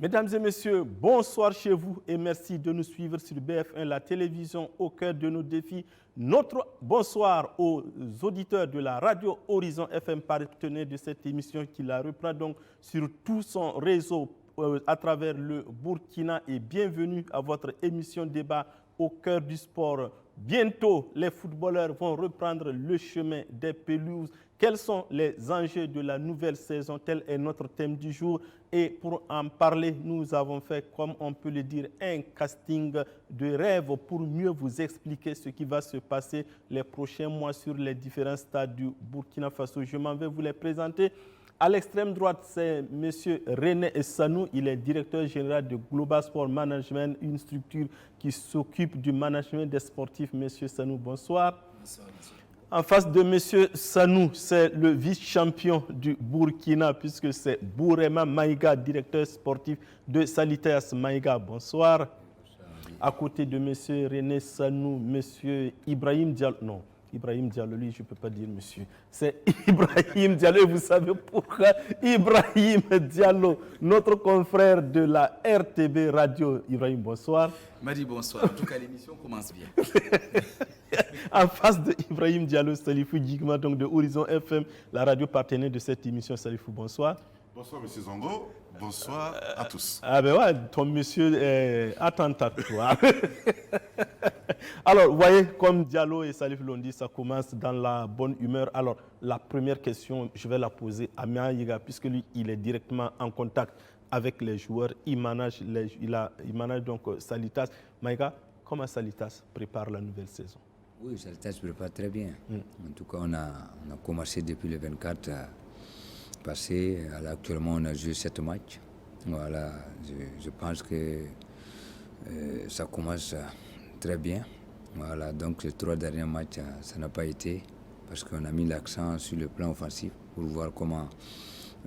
Mesdames et messieurs, bonsoir chez vous et merci de nous suivre sur BF1, la télévision au cœur de nos défis. Notre bonsoir aux auditeurs de la radio Horizon FM, partenaire de cette émission qui la reprend donc sur tout son réseau à travers le Burkina et bienvenue à votre émission débat au cœur du sport. Bientôt, les footballeurs vont reprendre le chemin des pelouses. Quels sont les enjeux de la nouvelle saison? Tel est notre thème du jour. Et pour en parler, nous avons fait, comme on peut le dire, un casting de rêve pour mieux vous expliquer ce qui va se passer les prochains mois sur les différents stades du Burkina Faso. Je m'en vais vous les présenter. À l'extrême droite, c'est M. René Sanou. Il est directeur général de Global Sport Management, une structure qui s'occupe du management des sportifs. M. Sanou, bonsoir. Bonsoir, monsieur. En face de M. Sanou, c'est le vice-champion du Burkina, puisque c'est Bourema Maïga, directeur sportif de Saliteas Maïga. Bonsoir. À côté de M. René Sanou, M. Ibrahim Diallo. Non. Ibrahim Diallo, lui, je ne peux pas dire monsieur. C'est Ibrahim Diallo. Et vous savez pourquoi Ibrahim Diallo, notre confrère de la RTB Radio. Ibrahim, bonsoir. Madi, bonsoir. En tout cas, l'émission commence bien. En face de Ibrahim Diallo, Salifou Djigma, donc de Horizon FM, la radio partenaire de cette émission. Salifou, bonsoir. Bonsoir, monsieur Zongo. Bonsoir à tous. Ah ben ouais, ton monsieur est attentatoire. Alors, vous voyez, comme Diallo et Salif l'ont dit, ça commence dans la bonne humeur. Alors, la première question, je vais la poser à Mia Yiga, puisque lui, il est directement en contact avec les joueurs. Il manage donc Salitas. Maïga, comment Salitas prépare la nouvelle saison? Oui, Salitas se prépare très bien. En tout cas, on a commencé depuis le 24 passé. Actuellement, on a joué 7 matchs. Voilà, je pense que ça commence très bien. Voilà, donc les 3 derniers matchs, ça n'a pas été parce qu'on a mis l'accent sur le plan offensif pour voir comment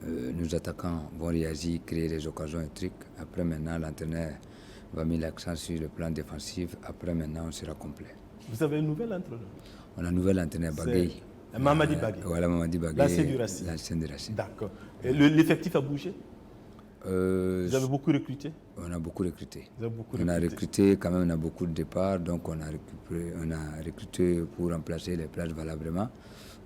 nos attaquants vont réagir, créer des occasions et trucs. Après, maintenant, l'entraîneur va mettre l'accent sur le plan défensif. Après, maintenant, on sera complet. Vous avez un nouvel entraîneur? On a un nouvel entraîneur, Bagay. Mamadi Bagay. Voilà, Mamadi Bagay. L'ancien du Racing. D'accord. L'effectif a bougé? Vous avez beaucoup recruté? On a beaucoup recruté. On a recruté, quand même, on a beaucoup de départs, donc on a recruté pour remplacer les places valablement,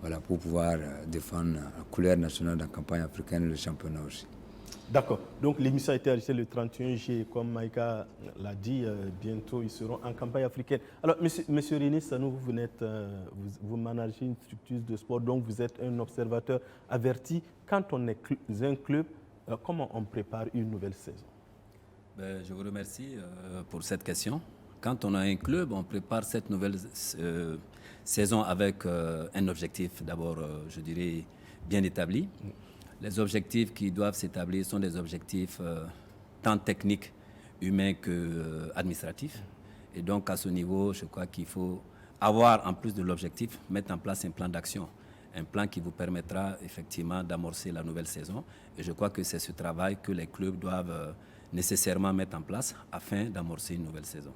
voilà, pour pouvoir défendre la couleur nationale de la campagne africaine et le championnat aussi. D'accord. Donc l'émission a été arrêtée le 31 juillet, comme Maïka l'a dit, bientôt ils seront en campagne africaine. Alors, monsieur René Sanou, vous managez une structure de sport, donc vous êtes un observateur averti. Quand on est un club, comment on prépare une nouvelle saison? Je vous remercie pour cette question. Quand on a un club, on prépare cette nouvelle saison avec un objectif d'abord, je dirais, bien établi. Les objectifs qui doivent s'établir sont des objectifs tant techniques, humains qu'administratifs. Et donc à ce niveau, je crois qu'il faut avoir, en plus de l'objectif, mettre en place un plan d'action. Un plan qui vous permettra effectivement d'amorcer la nouvelle saison. Et je crois que c'est ce travail que les clubs doivent nécessairement mettre en place afin d'amorcer une nouvelle saison.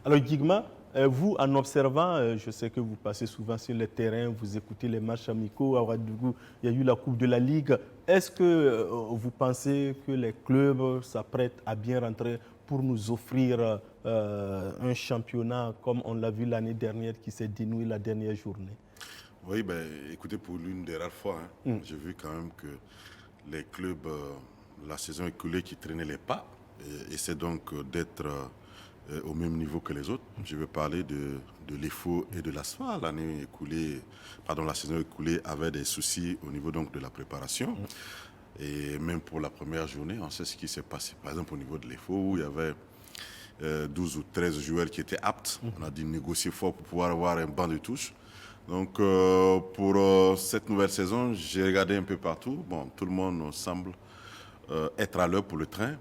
Alors Djigma, vous, en observant, je sais que vous passez souvent sur les terrains, vous écoutez les matchs amicaux, à Ouagadougou, il y a eu la Coupe de la Ligue. Est-ce que vous pensez que les clubs s'apprêtent à bien rentrer pour nous offrir un championnat comme on l'a vu l'année dernière qui s'est dénoué la dernière journée? Oui, écoutez, pour l'une des rares fois, j'ai vu quand même que les clubs, la saison écoulée qui traînaient les pas, essaient donc d'être au même niveau que les autres. Je vais parler de l'EFO et de l'ASFA. La saison écoulée avait des soucis au niveau donc de la préparation. Et même pour la première journée, on sait ce qui s'est passé. Par exemple, au niveau de l'EFO, où il y avait 12 ou 13 joueurs qui étaient aptes. On a dû négocier fort pour pouvoir avoir un banc de touche. Donc, pour cette nouvelle saison, j'ai regardé un peu partout. Bon, tout le monde semble être à l'heure pour le train.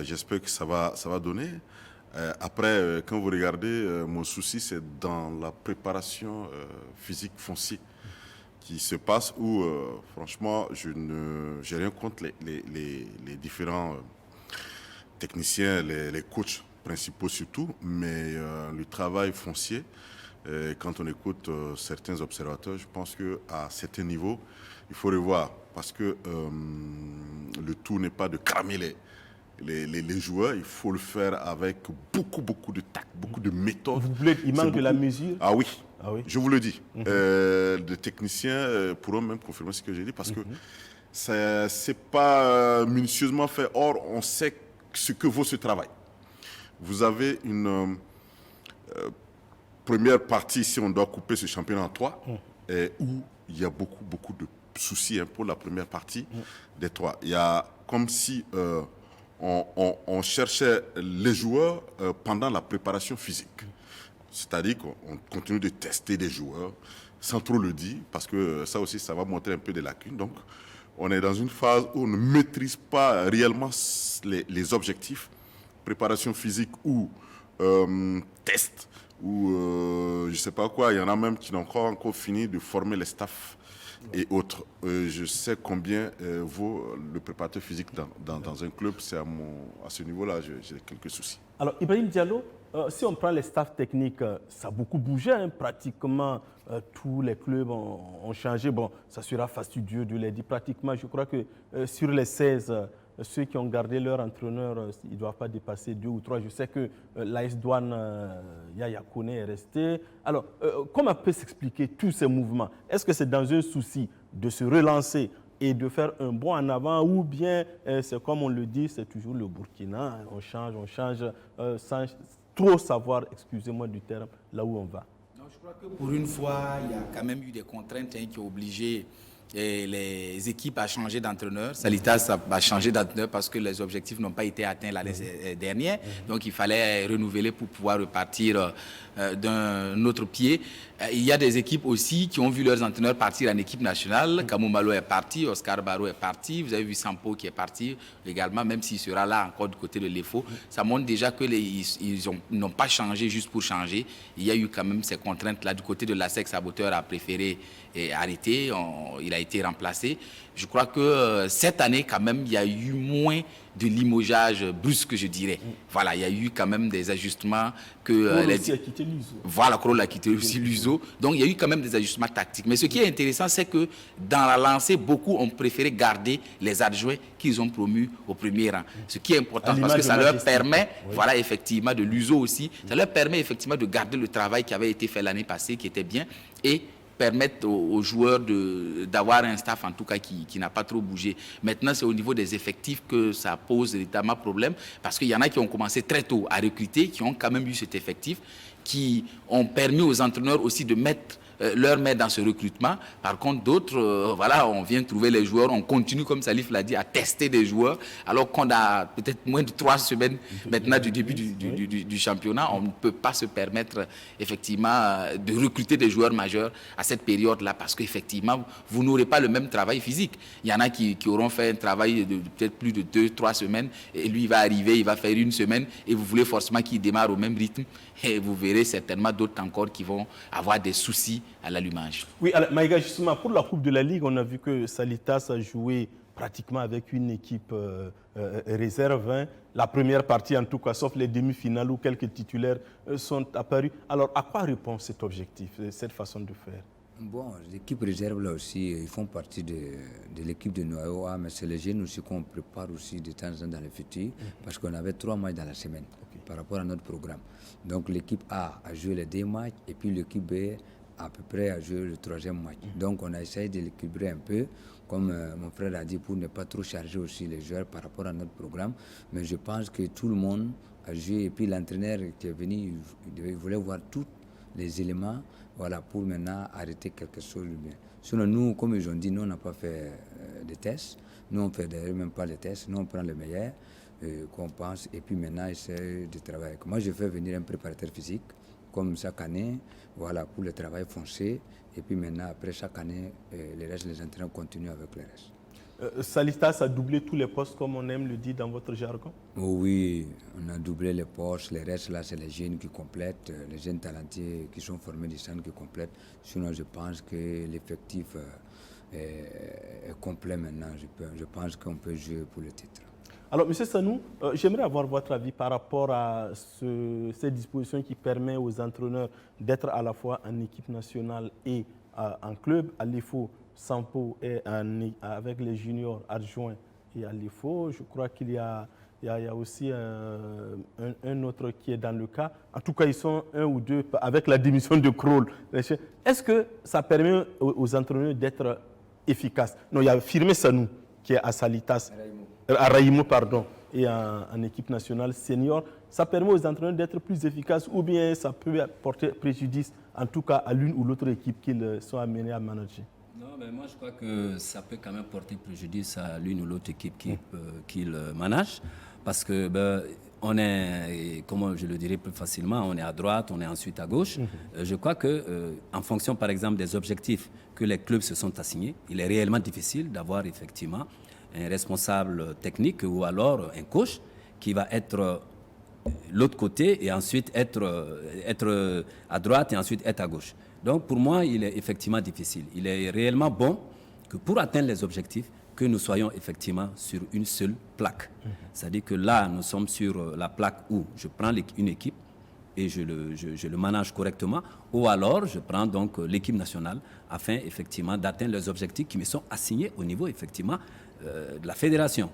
J'espère que ça va donner. Après, quand vous regardez, mon souci, c'est dans la préparation physique foncière qui se passe où, franchement, j'ai rien contre les différents techniciens, les coachs principaux surtout, mais le travail foncier, quand on écoute certains observateurs, je pense qu'à certains niveaux, il faut revoir parce que le tout n'est pas de cramer les joueurs, il faut le faire avec beaucoup de tact, beaucoup de méthode. Il manque de la mesure. Ah oui, Ah oui. je vous le dis. Les techniciens pourront même confirmer ce que j'ai dit parce que c'est pas minutieusement fait. Or, on sait ce que vaut ce travail. Vous avez une première partie, si on doit couper ce championnat en trois, où il y a beaucoup de soucis pour la première partie des trois. Il y a comme si on cherchait les joueurs pendant la préparation physique. C'est-à-dire qu'on continue de tester des joueurs sans trop le dire, parce que ça aussi, ça va montrer un peu des lacunes. Donc, on est dans une phase où on ne maîtrise pas réellement les objectifs, préparation physique ou test, ou je ne sais pas quoi. Il y en a même qui n'ont encore fini de former les staffs et autres. Je sais combien vaut le préparateur physique dans un club. C'est à ce niveau-là, j'ai quelques soucis. Alors, Ibrahim Diallo, si on prend les staffs techniques, ça a beaucoup bougé, pratiquement tous les clubs ont changé. Bon, ça sera fastidieux de les dire. Pratiquement, je crois que sur les 16, ceux qui ont gardé leur entraîneur, ils ne doivent pas dépasser 2 ou 3. Je sais que l'AS Douane, Yaya Kone est resté. Alors, comment peut s'expliquer tous ces mouvements? Est-ce que c'est dans un souci de se relancer et de faire un bond en avant, ou bien c'est comme on le dit, c'est toujours le Burkina, on change sans trop savoir, excusez-moi du terme, là où on va. Non, je crois que pour une fois, il y a quand même eu des contraintes qui ont obligé les équipes à changer d'entraîneur. Salitas a changé d'entraîneur parce que les objectifs n'ont pas été atteints l'année dernière. Donc il fallait renouveler pour pouvoir repartir d'un autre pied. Il y a des équipes aussi qui ont vu leurs entraîneurs partir en équipe nationale. Kamou Malo est parti, Oscar Barrow est parti. Vous avez vu Sampo qui est parti également, même s'il sera là encore du côté de l'EFO. Ça montre déjà que ils n'ont pas changé juste pour changer. Il y a eu quand même ces contraintes-là. Du côté de l'ASEC, Saboteur a préféré arrêter. Il a été remplacé. Je crois que cette année, quand même, il y a eu moins de limogeage brusque, je dirais. Voilà, il y a eu quand même des ajustements que... Krol aussi a quitté l'USO. Voilà, Krol a quitté aussi l'USO. Donc, il y a eu quand même des ajustements tactiques. Mais ce qui est intéressant, c'est que dans la lancée, beaucoup ont préféré garder les adjoints qu'ils ont promus au premier rang. Ce qui est important parce que ça leur permet, voilà, effectivement, de l'USO aussi, ça leur permet effectivement de garder le travail qui avait été fait l'année passée, qui était bien, et permettre aux joueurs d'avoir un staff en tout cas qui n'a pas trop bougé. Maintenant, c'est au niveau des effectifs que ça pose véritablement problème parce qu'il y en a qui ont commencé très tôt à recruter, qui ont quand même eu cet effectif, qui ont permis aux entraîneurs aussi de mettre leur main dans ce recrutement. Par contre, d'autres, voilà, on vient trouver les joueurs, on continue, comme Salif l'a dit, à tester des joueurs, alors qu'on a peut-être moins de 3 semaines maintenant du début du championnat. On ne peut pas se permettre, effectivement, de recruter des joueurs majeurs à cette période-là, parce qu'effectivement, vous n'aurez pas le même travail physique. Il y en a qui auront fait un travail de peut-être plus de 2-3 semaines, et lui, il va arriver, il va faire 1 semaine, et vous voulez forcément qu'il démarre au même rythme, et vous verrez certainement d'autres encore qui vont avoir des soucis à l'allumage. Oui, alors, Maïga, justement, pour la Coupe de la Ligue, on a vu que Salitas a joué pratiquement avec une équipe réserve. La première partie, en tout cas, sauf les demi-finales où quelques titulaires sont apparus. Alors, à quoi répond cet objectif, cette façon de faire? Bon, l'équipe réserve, là aussi, ils font partie de l'équipe de Noaïo, mais c'est les jeunes aussi qu'on prépare aussi de temps en temps dans le futur, parce qu'on avait 3 matchs dans la semaine par rapport à notre programme. Donc, l'équipe A a joué les 2 matchs, et puis l'équipe B à peu près à jouer le 3e match. Donc on a essayé de l'équilibrer un peu, comme mon frère a dit, pour ne pas trop charger aussi les joueurs par rapport à notre programme. Mais je pense que tout le monde a joué, et puis l'entraîneur qui est venu, il voulait voir tous les éléments, voilà, pour maintenant arrêter quelque chose de bien. Sinon nous, comme ils ont dit, nous on n'a pas fait de tests, nous on ne fait d'ailleurs même pas les tests, nous on prend les meilleurs qu'on pense, et puis maintenant essayer de travailler. Moi je fais venir un préparateur physique, comme chaque année, voilà, pour le travail foncé. Et puis maintenant, après chaque année, les restes, les entraîneurs continuent avec les restes. Salitas a doublé tous les postes, comme on aime le dire dans votre jargon? Oui, on a doublé les postes. Les restes, là, c'est les jeunes qui complètent, les jeunes talentueux qui sont formés du centre qui complètent. Sinon, je pense que l'effectif est complet maintenant. Je pense qu'on peut jouer pour le titre. Alors, M. Sanou, j'aimerais avoir votre avis par rapport à ces dispositions qui permettent aux entraîneurs d'être à la fois en équipe nationale et en club. À l'EFO, Sampo est avec les juniors adjoints et à l'EFO. Je crois qu'il y a Il y a aussi un autre qui est dans le cas. En tout cas, ils sont 1 ou 2 avec la démission de Krol. Est-ce que ça permet aux entraîneurs d'être efficaces? Non, il y a Firmé Sanou qui est à Salitas, à Raïmo, pardon, et en équipe nationale senior. Ça permet aux entraîneurs d'être plus efficaces ou bien ça peut porter préjudice, en tout cas à l'une ou l'autre équipe qu'ils sont amenés à manager? Non, mais moi je crois que ça peut quand même porter préjudice à l'une ou l'autre équipe qu'il manage, parce que on est, comment je le dirais plus facilement, on est à droite, on est ensuite à gauche. Je crois que en fonction par exemple des objectifs que les clubs se sont assignés, il est réellement difficile d'avoir effectivement un responsable technique ou alors un coach qui va être l'autre côté et ensuite être à droite et ensuite être à gauche. Donc pour moi, il est effectivement difficile. Il est réellement bon que pour atteindre les objectifs, que nous soyons effectivement sur une seule plaque. C'est-à-dire que là, nous sommes sur la plaque où je prends une équipe et je le manage correctement, ou alors je prends donc l'équipe nationale afin effectivement d'atteindre les objectifs qui me sont assignés au niveau effectivement de la fédération.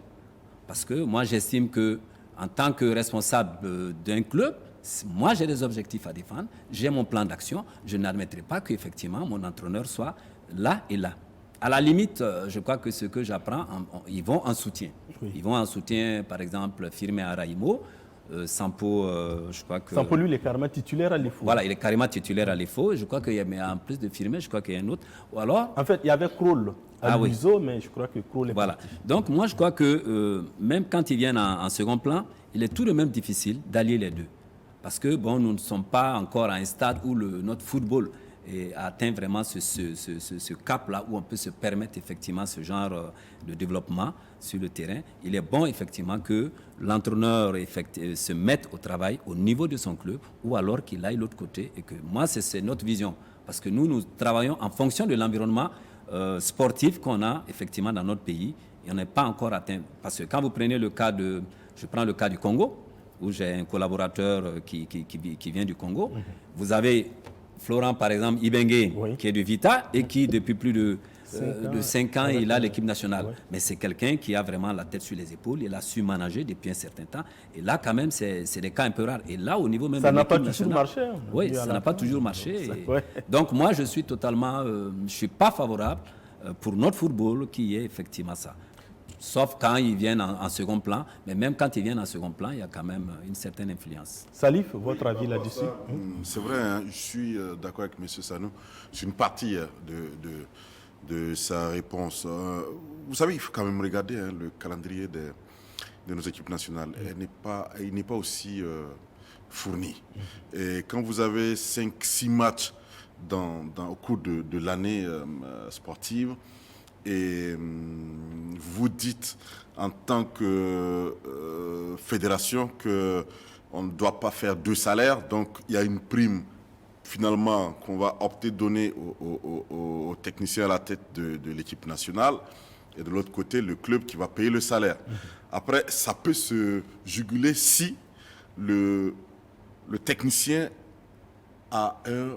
Parce que moi, j'estime que en tant que responsable d'un club, moi j'ai des objectifs à défendre, j'ai mon plan d'action, je n'admettrai pas qu'effectivement mon entraîneur soit là et là. À la limite, je crois que ce que j'apprends, ils vont en soutien. Oui. Ils vont en soutien, par exemple, Firmé à Raïmo, Sampo, je crois que... Sampo, lui, il est carrément titulaire à l'EFO. Voilà, il est carrément titulaire à l'EFO. Je crois qu'il y a, mais en plus de Firmé, je crois qu'il y a un autre. Ou alors... En fait, il y avait Krol à l'USO, mais je crois que Krol est parti. Donc, moi, je crois que même quand ils viennent en second plan, il est tout de même difficile d'allier les deux. Parce que, bon, nous ne sommes pas encore à un stade où notre football atteint vraiment ce cap-là où on peut se permettre effectivement ce genre de développement sur le terrain. Il est bon effectivement que l'entraîneur se mette au travail au niveau de son club ou alors qu'il aille de l'autre côté. Et que moi, c'est notre vision. Parce que nous travaillons en fonction de l'environnement sportif qu'on a effectivement dans notre pays et on n'est pas encore atteint. Parce que quand vous prenez le cas je prends le cas du Congo, où j'ai un collaborateur qui vient du Congo, vous avez Florent, par exemple, Ibengue, qui est de Vita et qui, depuis plus de 5 ans, il a l'équipe nationale. Oui. Mais c'est quelqu'un qui a vraiment la tête sur les épaules. Il a su manager depuis un certain temps. Et là, quand même, c'est des cas un peu rares. Et là, au niveau même ça n'a pas toujours marché. Hein, oui, ça n'a pas toujours marché. Donc, moi, je suis totalement... je ne suis pas favorable pour notre football qui est effectivement ça. Sauf quand ils viennent en second plan. Mais même quand ils viennent en second plan, il y a quand même une certaine influence. Salif, votre avis là-dessus? C'est vrai, hein, je suis d'accord avec M. Sanou. C'est une partie de sa réponse. Vous savez, il faut quand même regarder le calendrier de nos équipes nationales. Il n'est pas aussi fourni. Et quand vous avez 5-6 matchs au cours de l'année sportive, et vous dites en tant que fédération qu'on ne doit pas faire 2 salaires, donc il y a une prime finalement qu'on va opter donner aux techniciens à la tête de l'équipe nationale et de l'autre côté le club qui va payer le salaire. Après, ça peut se juguler si le technicien a un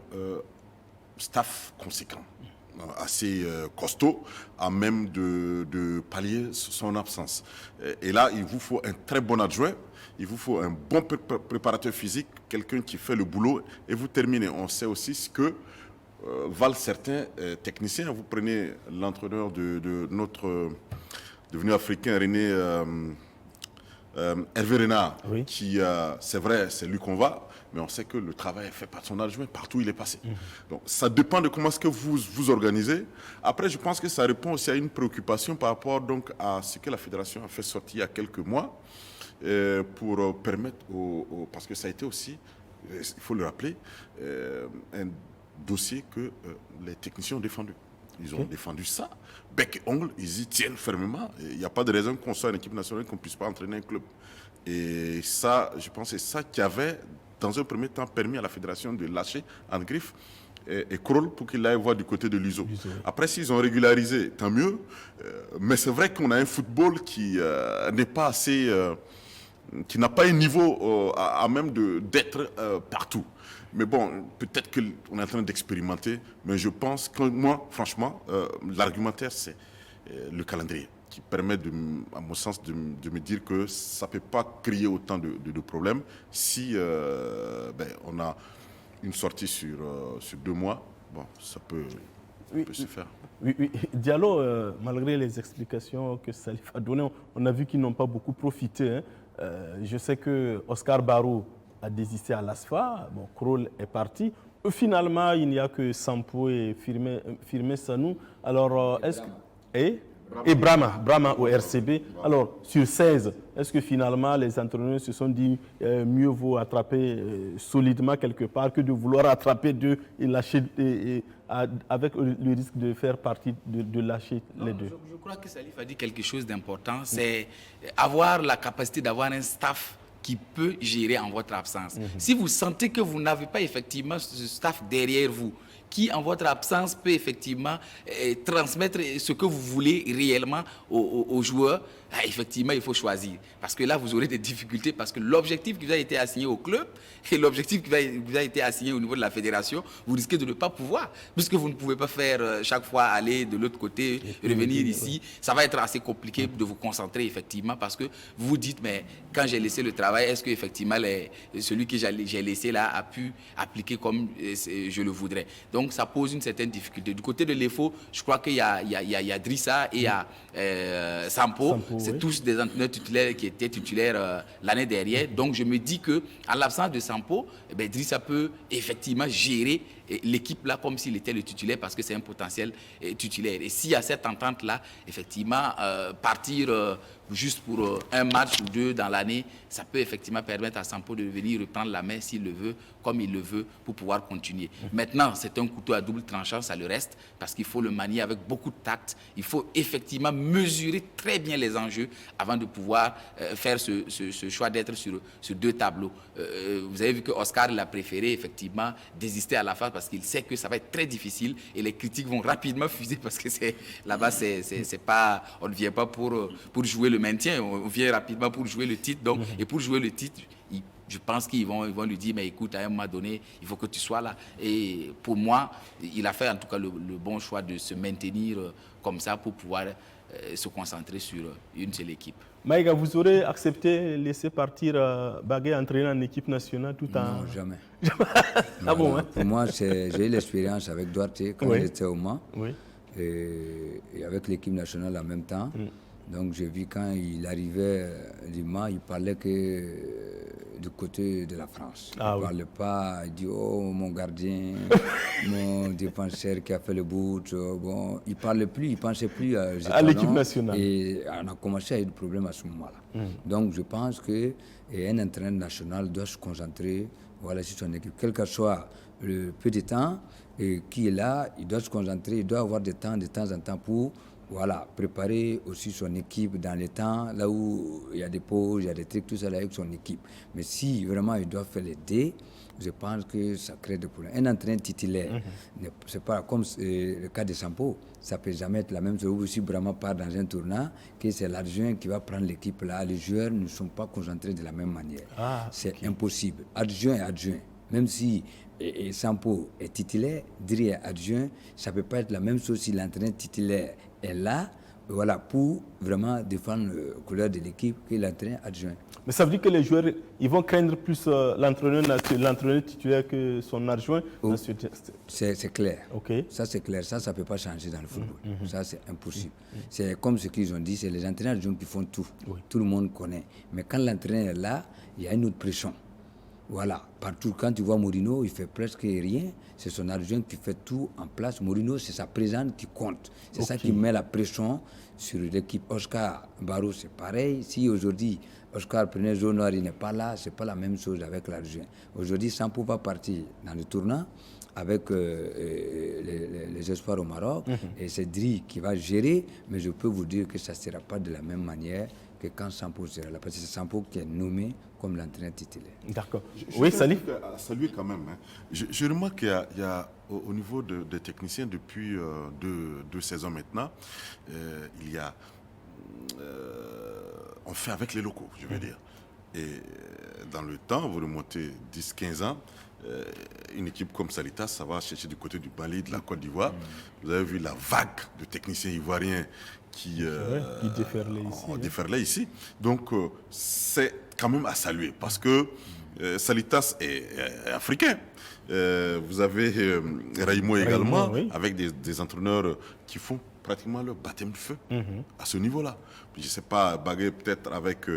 staff conséquent, assez costaud, à même de pallier son absence. Et là, il vous faut un très bon adjoint, il vous faut un bon préparateur physique, quelqu'un qui fait le boulot, et vous terminez. On sait aussi ce que valent certains techniciens. Vous prenez l'entraîneur de notre devenu africain, René Hervé Renard, oui. Qui, c'est vrai, c'est lui qu'on va, mais on sait que le travail est fait par son adjoint partout où il est passé. Donc, ça dépend de comment est-ce que vous organisez. Après, je pense que ça répond aussi à une préoccupation par rapport donc, à ce que la fédération a fait sortir il y a quelques mois pour permettre, parce que ça a été aussi, il faut le rappeler, un dossier que les techniciens ont défendu. Ils ont défendu ça, bec et ongle, ils y tiennent fermement. Il n'y a pas de raison qu'on soit une équipe nationale qu'on ne puisse pas entraîner un club. Et ça, je pense que c'est ça qui avait, dans un premier temps, permis à la fédération de lâcher en griffe et Krol pour qu'il aille voir du côté de l'USO. Après, s'ils ont régularisé, tant mieux. Mais c'est vrai qu'on a un football qui n'est pas assez... qui n'a pas un niveau à même d'être partout. Mais bon, peut-être qu'on est en train d'expérimenter, mais je pense que moi, franchement, l'argumentaire, c'est le calendrier. qui permet, à mon sens, de me dire que ça ne peut pas créer autant de problèmes si on a une sortie sur 2 mois. Bon, ça peut se faire. Oui. Diallo, malgré les explications que Salif a données, on a vu qu'ils n'ont pas beaucoup profité. Je sais que Oscar Barrow a désisté à l'ASFA. Bon, Kroll est parti. Finalement, il n'y a que Sampo et Firmin Sanou. Alors, est-ce que... Et Brahma au RCB. Alors, sur 16, est-ce que finalement les entraîneurs se sont dit mieux vaut attraper solidement quelque part que de vouloir attraper 2 et lâcher, avec le risque de faire partie de lâcher les 2? Je crois que Salif a dit quelque chose d'important, c'est avoir la capacité d'avoir un staff qui peut gérer en votre absence. Si vous sentez que vous n'avez pas effectivement ce staff derrière vous, qui en votre absence peut effectivement transmettre ce que vous voulez réellement aux joueurs, effectivement il faut choisir. Parce que là vous aurez des difficultés, parce que l'objectif qui vous a été assigné au club et l'objectif qui vous a été assigné au niveau de la fédération, vous risquez de ne pas pouvoir, puisque vous ne pouvez pas faire chaque fois aller de l'autre côté, revenir ici. Ça va être assez compliqué de vous concentrer effectivement, parce que vous vous dites, mais quand j'ai laissé le travail, est-ce que effectivement celui que j'ai laissé là a pu appliquer comme je le voudrais. Donc ça pose une certaine difficulté. Du côté de l'EFO, je crois qu'il y a Drissa et il y a Sampo. C'est tous des entraîneurs titulaires qui étaient titulaires l'année dernière. Donc je me dis qu'en l'absence de Sampo, Drissa peut effectivement gérer l'équipe là comme s'il était le titulaire, parce que c'est un potentiel titulaire. Et s'il y a cette entente là, effectivement, partir juste pour un match ou 2 dans l'année, ça peut effectivement permettre à Sampo de venir reprendre la main s'il le veut, comme il le veut, pour pouvoir continuer. Maintenant, c'est un couteau à double tranchant, ça le reste, parce qu'il faut le manier avec beaucoup de tact. Il faut effectivement mesurer très bien les enjeux avant de pouvoir faire ce choix d'être sur 2 tableaux. Vous avez vu que Oscar l'a préféré effectivement désister à la fin, parce qu'il sait que ça va être très difficile et les critiques vont rapidement fuser, parce que là-bas, c'est pas, on ne vient pas pour jouer le maintien, on vient rapidement pour jouer le titre. Donc, et pour jouer le titre, je pense qu'ils vont lui dire, mais écoute, à un moment donné, il faut que tu sois là. Et pour moi, il a fait en tout cas le bon choix de se maintenir comme ça pour pouvoir se concentrer sur une seule équipe. Maïga, vous aurez accepté laisser partir Bagué entraîner en équipe nationale tout en... Non, jamais. Ah bon, hein? Pour moi, j'ai eu l'expérience avec Duarte quand il était au Mans, et avec l'équipe nationale en même temps. Donc j'ai vu quand il arrivait du Mans, il parlait que du côté de la France. Il ne parlait pas, il dit « Oh, mon gardien, mon défenseur qui a fait le bout. » Bon, il ne parlait plus, il ne pensait plus à l'équipe nationale. Et on a commencé à avoir des problèmes à ce moment-là. Donc je pense qu'un entraîneur national doit se concentrer sur son équipe. Quel que soit le peu de temps qui est là, il doit se concentrer, il doit avoir de temps en temps pour préparer aussi son équipe dans les temps, là où il y a des pauses, il y a des trucs, tout ça là avec son équipe. Mais si vraiment il doit faire les dés, je pense que ça crée des problèmes. Un entraîneur titulaire, c'est pas comme le cas de Sampo, ça peut jamais être la même chose. Si Brahma part dans un tournant, que c'est l'adjoint qui va prendre l'équipe là, les joueurs ne sont pas concentrés de la même manière. C'est impossible. Adjoint est adjoint. Même si Sampo est titulaire, Dri est adjoint, ça ne peut pas être la même chose si l'entraîneur titulaire est là, pour vraiment défendre la couleur de l'équipe que l'entraîneur adjoint. Mais ça veut dire que les joueurs, ils vont craindre plus l'entraîneur titulaire que son adjoint? C'est clair. Okay. Ça, c'est clair. Ça ne peut pas changer dans le football. Ça, c'est impossible. C'est comme ce qu'ils ont dit, c'est les entraîneurs adjoints qui font tout. Tout le monde connaît. Mais quand l'entraîneur est là, il y a une autre pression. Partout, quand tu vois Mourinho, il fait presque rien. C'est son adjoint qui fait tout en place. Mourinho, c'est sa présence qui compte. C'est ça qui met la pression sur l'équipe. Oscar Barrow, c'est pareil. Si aujourd'hui, Oscar prenait zone noire, il n'est pas là, c'est pas la même chose avec l'adjoint. Aujourd'hui, Sampo va partir dans le tournant avec les espoirs au Maroc. Et c'est Dri qui va gérer, mais je peux vous dire que ça ne sera pas de la même manière que quand Sampo sera là. Parce que c'est Sampo qui est nommé comme l'entraîneur titulaire. D'accord. Oui, Salif. Saluer quand même. Je remarque qu'il y a au niveau des techniciens depuis 2 saisons maintenant, il y a... on fait avec les locaux, je veux dire. Et dans le temps, vous remontez 10-15 ans, une équipe comme Salitas, ça va chercher du côté du Mali, de la Côte d'Ivoire. Vous avez vu la vague de techniciens ivoiriens qui déferlait ici. Donc, c'est quand même à saluer parce que Salitas est africain. Vous avez Raimo également, oui. avec des entraîneurs qui font pratiquement le baptême de feu à ce niveau-là. Je ne sais pas, Bagué peut-être avec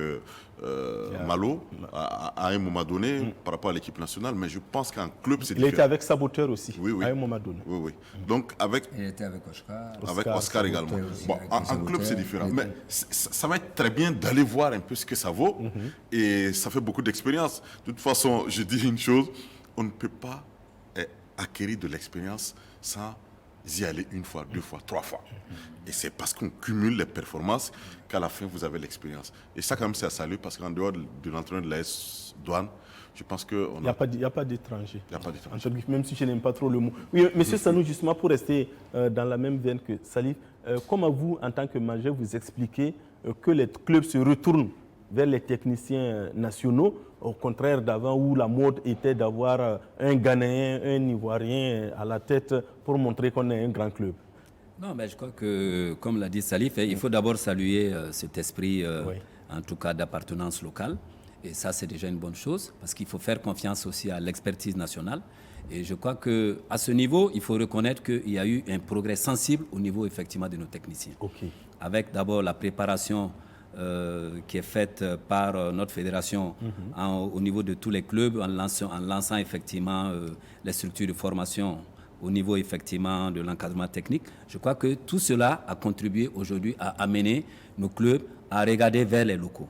Malo à un moment donné par rapport à l'équipe nationale, mais je pense qu'en club c'est différent. Il était avec Saboteur aussi, oui. à un moment donné. Oui. Donc Il était avec Oscar. Avec Oscar également. Bon, en club c'est différent, mais ça va être très bien d'aller voir un peu ce que ça vaut et ça fait beaucoup d'expérience. De toute façon, je dis une chose, on ne peut pas acquérir de l'expérience sans y aller une fois, 2 fois, 3 fois. Et c'est parce qu'on cumule les performances qu'à la fin, vous avez l'expérience. Et ça, quand même, c'est à saluer parce qu'en dehors de l'entraîneur de l'AS Douane, je pense que... Il n'y a pas d'étranger. Il n'y a pas d'étranger. Même si je n'aime pas trop le mot. Oui, monsieur Sanou, justement, pour rester dans la même veine que Salif, comment vous, en tant que manager, vous expliquez que les clubs se retournent vers les techniciens nationaux, au contraire d'avant où la mode était d'avoir un Ghanéen, un Ivoirien à la tête pour montrer qu'on est un grand club? Non, mais je crois que, comme l'a dit Salif, il faut d'abord saluer cet esprit, en tout cas d'appartenance locale. Et ça, c'est déjà une bonne chose, parce qu'il faut faire confiance aussi à l'expertise nationale. Et je crois qu'à ce niveau, il faut reconnaître qu'il y a eu un progrès sensible au niveau, effectivement, de nos techniciens. Okay. Avec d'abord la préparation qui est faite par notre fédération au niveau de tous les clubs, en lançant effectivement les structures de formation au niveau effectivement de l'encadrement technique. Je crois que tout cela a contribué aujourd'hui à amener nos clubs à regarder vers les locaux.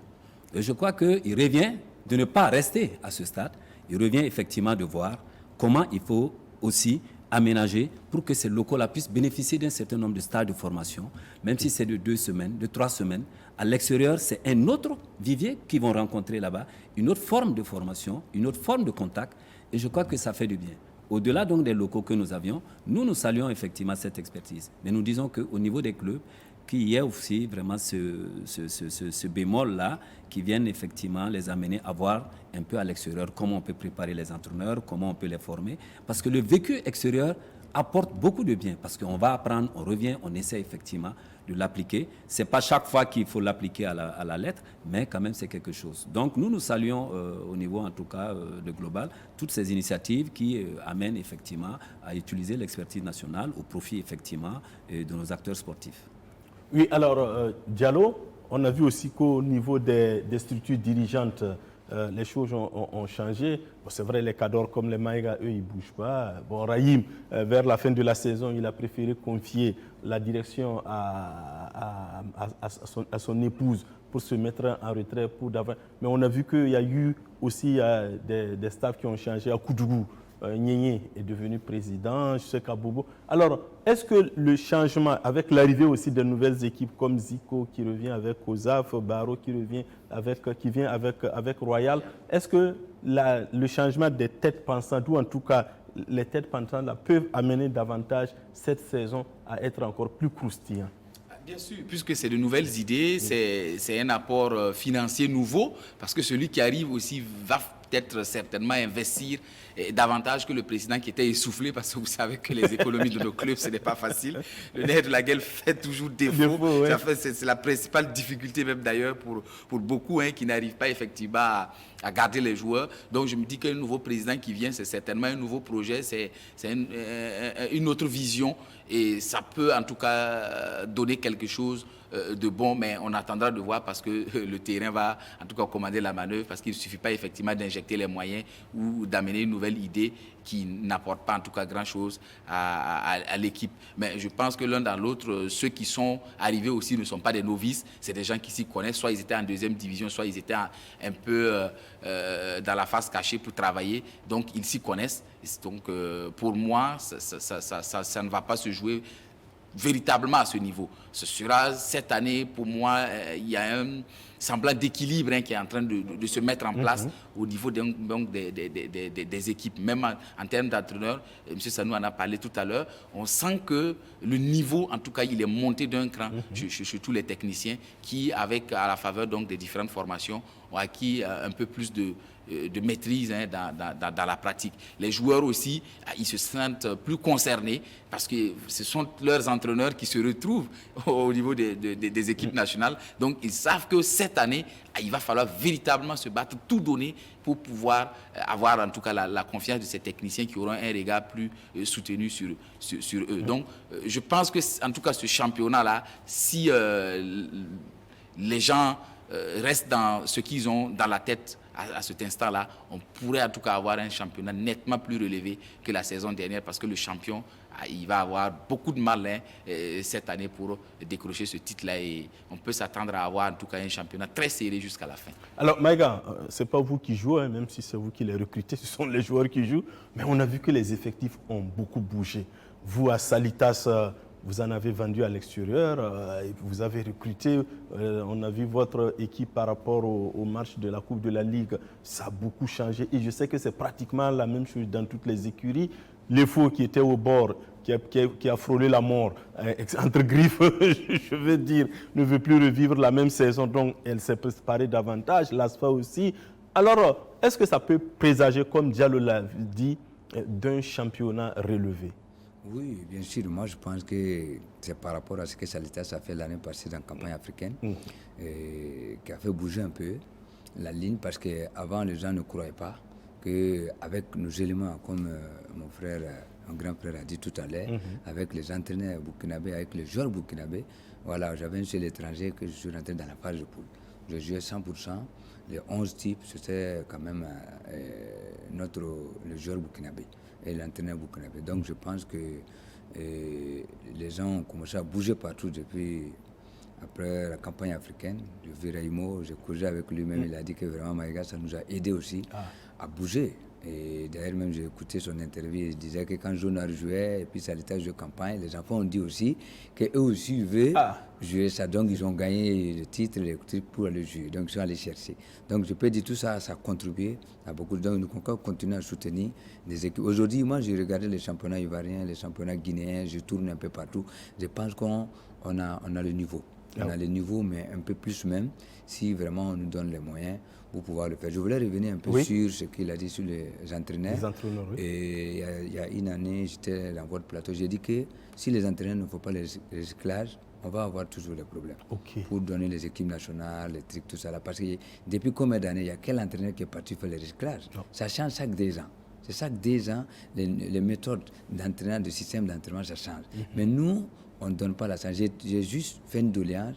Et je crois qu'il revient de ne pas rester à ce stade. Il revient effectivement de voir comment il faut aussi aménager pour que ces locaux-là puissent bénéficier d'un certain nombre de stages de formation, même si c'est de 2 semaines, de 3 semaines. À l'extérieur, c'est un autre vivier qu'ils vont rencontrer là-bas, une autre forme de formation, une autre forme de contact, et je crois que ça fait du bien. Au-delà donc des locaux que nous avions, nous saluons effectivement cette expertise. Mais nous disons qu'au niveau des clubs, qu'il y ait aussi vraiment ce bémol-là qui vienne effectivement les amener à voir un peu à l'extérieur comment on peut préparer les entraîneurs, comment on peut les former. Parce que le vécu extérieur apporte beaucoup de bien, parce qu'on va apprendre, on revient, on essaie effectivement de l'appliquer. Ce n'est pas chaque fois qu'il faut l'appliquer à la lettre, mais quand même c'est quelque chose. Donc nous saluons au niveau en tout cas de global toutes ces initiatives qui amènent effectivement à utiliser l'expertise nationale au profit effectivement de nos acteurs sportifs. Oui, alors Diallo, on a vu aussi qu'au niveau des structures dirigeantes, les choses ont changé. Bon, c'est vrai, les cadors comme les Maïga, eux, ils ne bougent pas. Bon, Rahim, vers la fin de la saison, il a préféré confier la direction à son épouse pour se mettre en retrait. Mais on a vu qu'il y a eu aussi des staffs qui ont changé. À Koudougou, Nyenye est devenu président, je sais qu'Abobo. Alors, est-ce que le changement, avec l'arrivée aussi de nouvelles équipes comme Zico qui revient avec Ozaf, Baro qui vient avec Royal, est-ce que le changement des têtes pensantes, ou en tout cas les têtes pensantes là, peuvent amener davantage cette saison à être encore plus croustillant? Bien sûr, puisque c'est de nouvelles idées, c'est un apport financier nouveau, parce que celui qui arrive aussi va peut-être certainement investir davantage que le précédent qui était essoufflé, parce que vous savez que les économies de nos clubs, ce n'est pas facile. Le nerf de la guerre fait toujours défaut. Ouais. C'est la principale difficulté même d'ailleurs pour beaucoup qui n'arrivent pas effectivement à garder les joueurs. Donc je me dis qu'un nouveau président qui vient, c'est certainement un nouveau projet, c'est une autre vision, et ça peut en tout cas donner quelque chose de bon, mais on attendra de voir, parce que le terrain va en tout cas commander la manœuvre, parce qu'il ne suffit pas effectivement d'injecter les moyens ou d'amener une nouvelle idée qui n'apporte pas en tout cas grand-chose à l'équipe. Mais je pense que l'un dans l'autre, ceux qui sont arrivés aussi ne sont pas des novices, c'est des gens qui s'y connaissent, soit ils étaient en 2e division, soit ils étaient un peu dans la face cachée pour travailler, donc ils s'y connaissent. Donc pour moi, ça ne va pas se jouer véritablement à ce niveau. Ce sera cette année, pour moi, il y a un semblant d'équilibre qui est en train de se mettre en place au niveau donc des équipes, même en termes d'entraîneurs. M. Sanou en a parlé tout à l'heure. On sent que le niveau, en tout cas, il est monté d'un cran chez tous les techniciens qui, à la faveur donc des différentes formations, ont acquis un peu plus de maîtrise dans la pratique. Les joueurs aussi, ils se sentent plus concernés parce que ce sont leurs entraîneurs qui se retrouvent au niveau des équipes nationales. Donc, ils savent que cette année, il va falloir véritablement se battre, tout donner pour pouvoir avoir en tout cas la confiance de ces techniciens qui auront un regard plus soutenu sur eux. Donc, je pense que, en tout cas, ce championnat-là, si les gens restent dans ce qu'ils ont dans la tête à cet instant-là, on pourrait en tout cas avoir un championnat nettement plus relevé que la saison dernière parce que le champion, il va avoir beaucoup de mal cette année pour décrocher ce titre-là et on peut s'attendre à avoir en tout cas un championnat très serré jusqu'à la fin. Alors Maïga, ce n'est pas vous qui jouez, même si c'est vous qui les recrutez, ce sont les joueurs qui jouent, mais on a vu que les effectifs ont beaucoup bougé. Vous, à Salitas, vous en avez vendu à l'extérieur, vous avez recruté, on a vu votre équipe par rapport au match de la Coupe de la Ligue, ça a beaucoup changé et je sais que c'est pratiquement la même chose dans toutes les écuries. Les faux qui étaient au bord, qui a frôlé la mort, entre griffes, je veux dire, ne veut plus revivre la même saison, donc elle s'est préparée davantage, l'ASFA aussi. Alors, est-ce que ça peut présager, comme Diallo l'a dit, d'un championnat relevé? Oui, bien sûr. Moi, je pense que c'est par rapport à ce que Salitas a fait l'année passée dans la campagne africaine, qui a fait bouger un peu la ligne, parce qu'avant, les gens ne croyaient pas qu'avec nos éléments, comme mon frère, mon grand frère a dit tout à l'heure, avec les entraîneurs burkinabés, avec les joueurs burkinabés, voilà, j'avais un seul étranger que je suis rentré dans la phase de poule. Je jouais 100%. Les 11 types, c'était quand même le joueur burkinabé et l'entraîneur burkinabé. Donc je pense que les gens ont commencé à bouger partout depuis après la campagne africaine. Je vu Raimo, j'ai causé avec lui-même, il a dit que vraiment Maïga, ça nous a aidé aussi à bouger. Et d'ailleurs, même j'ai écouté son interview, il disait que quand Jonar jouait, et puis Salitas jouait campagne, les enfants ont dit aussi qu'eux aussi veulent jouer ça. Donc ils ont gagné le titre, les trucs pour aller jouer. Donc ils sont allés chercher. Donc je peux dire tout ça, ça a contribué à beaucoup. Donc nous continuons à soutenir des équipes. Aujourd'hui, moi j'ai regardé les championnats ivoiriens, les championnats guinéens, je tourne un peu partout. Je pense qu'on a le niveau. On a le niveau, mais un peu plus même, si vraiment on nous donne les moyens pour pouvoir le faire. Je voulais revenir un peu sur ce qu'il a dit sur les entraîneurs. Les entraîneurs, oui. Et il y a une année, j'étais dans votre plateau, j'ai dit que si les entraîneurs ne font pas le recyclage, on va avoir toujours des problèmes. Pour donner les équipes nationales, les trucs, tout ça là. Parce que depuis combien d'années, il y a quel entraîneur qui est parti faire le recyclage? Ça change chaque 2 ans. C'est chaque 2 ans, les méthodes d'entraînement, de système d'entraînement, ça change. Mais nous, on ne donne pas la chance. J'ai juste fait une doléance.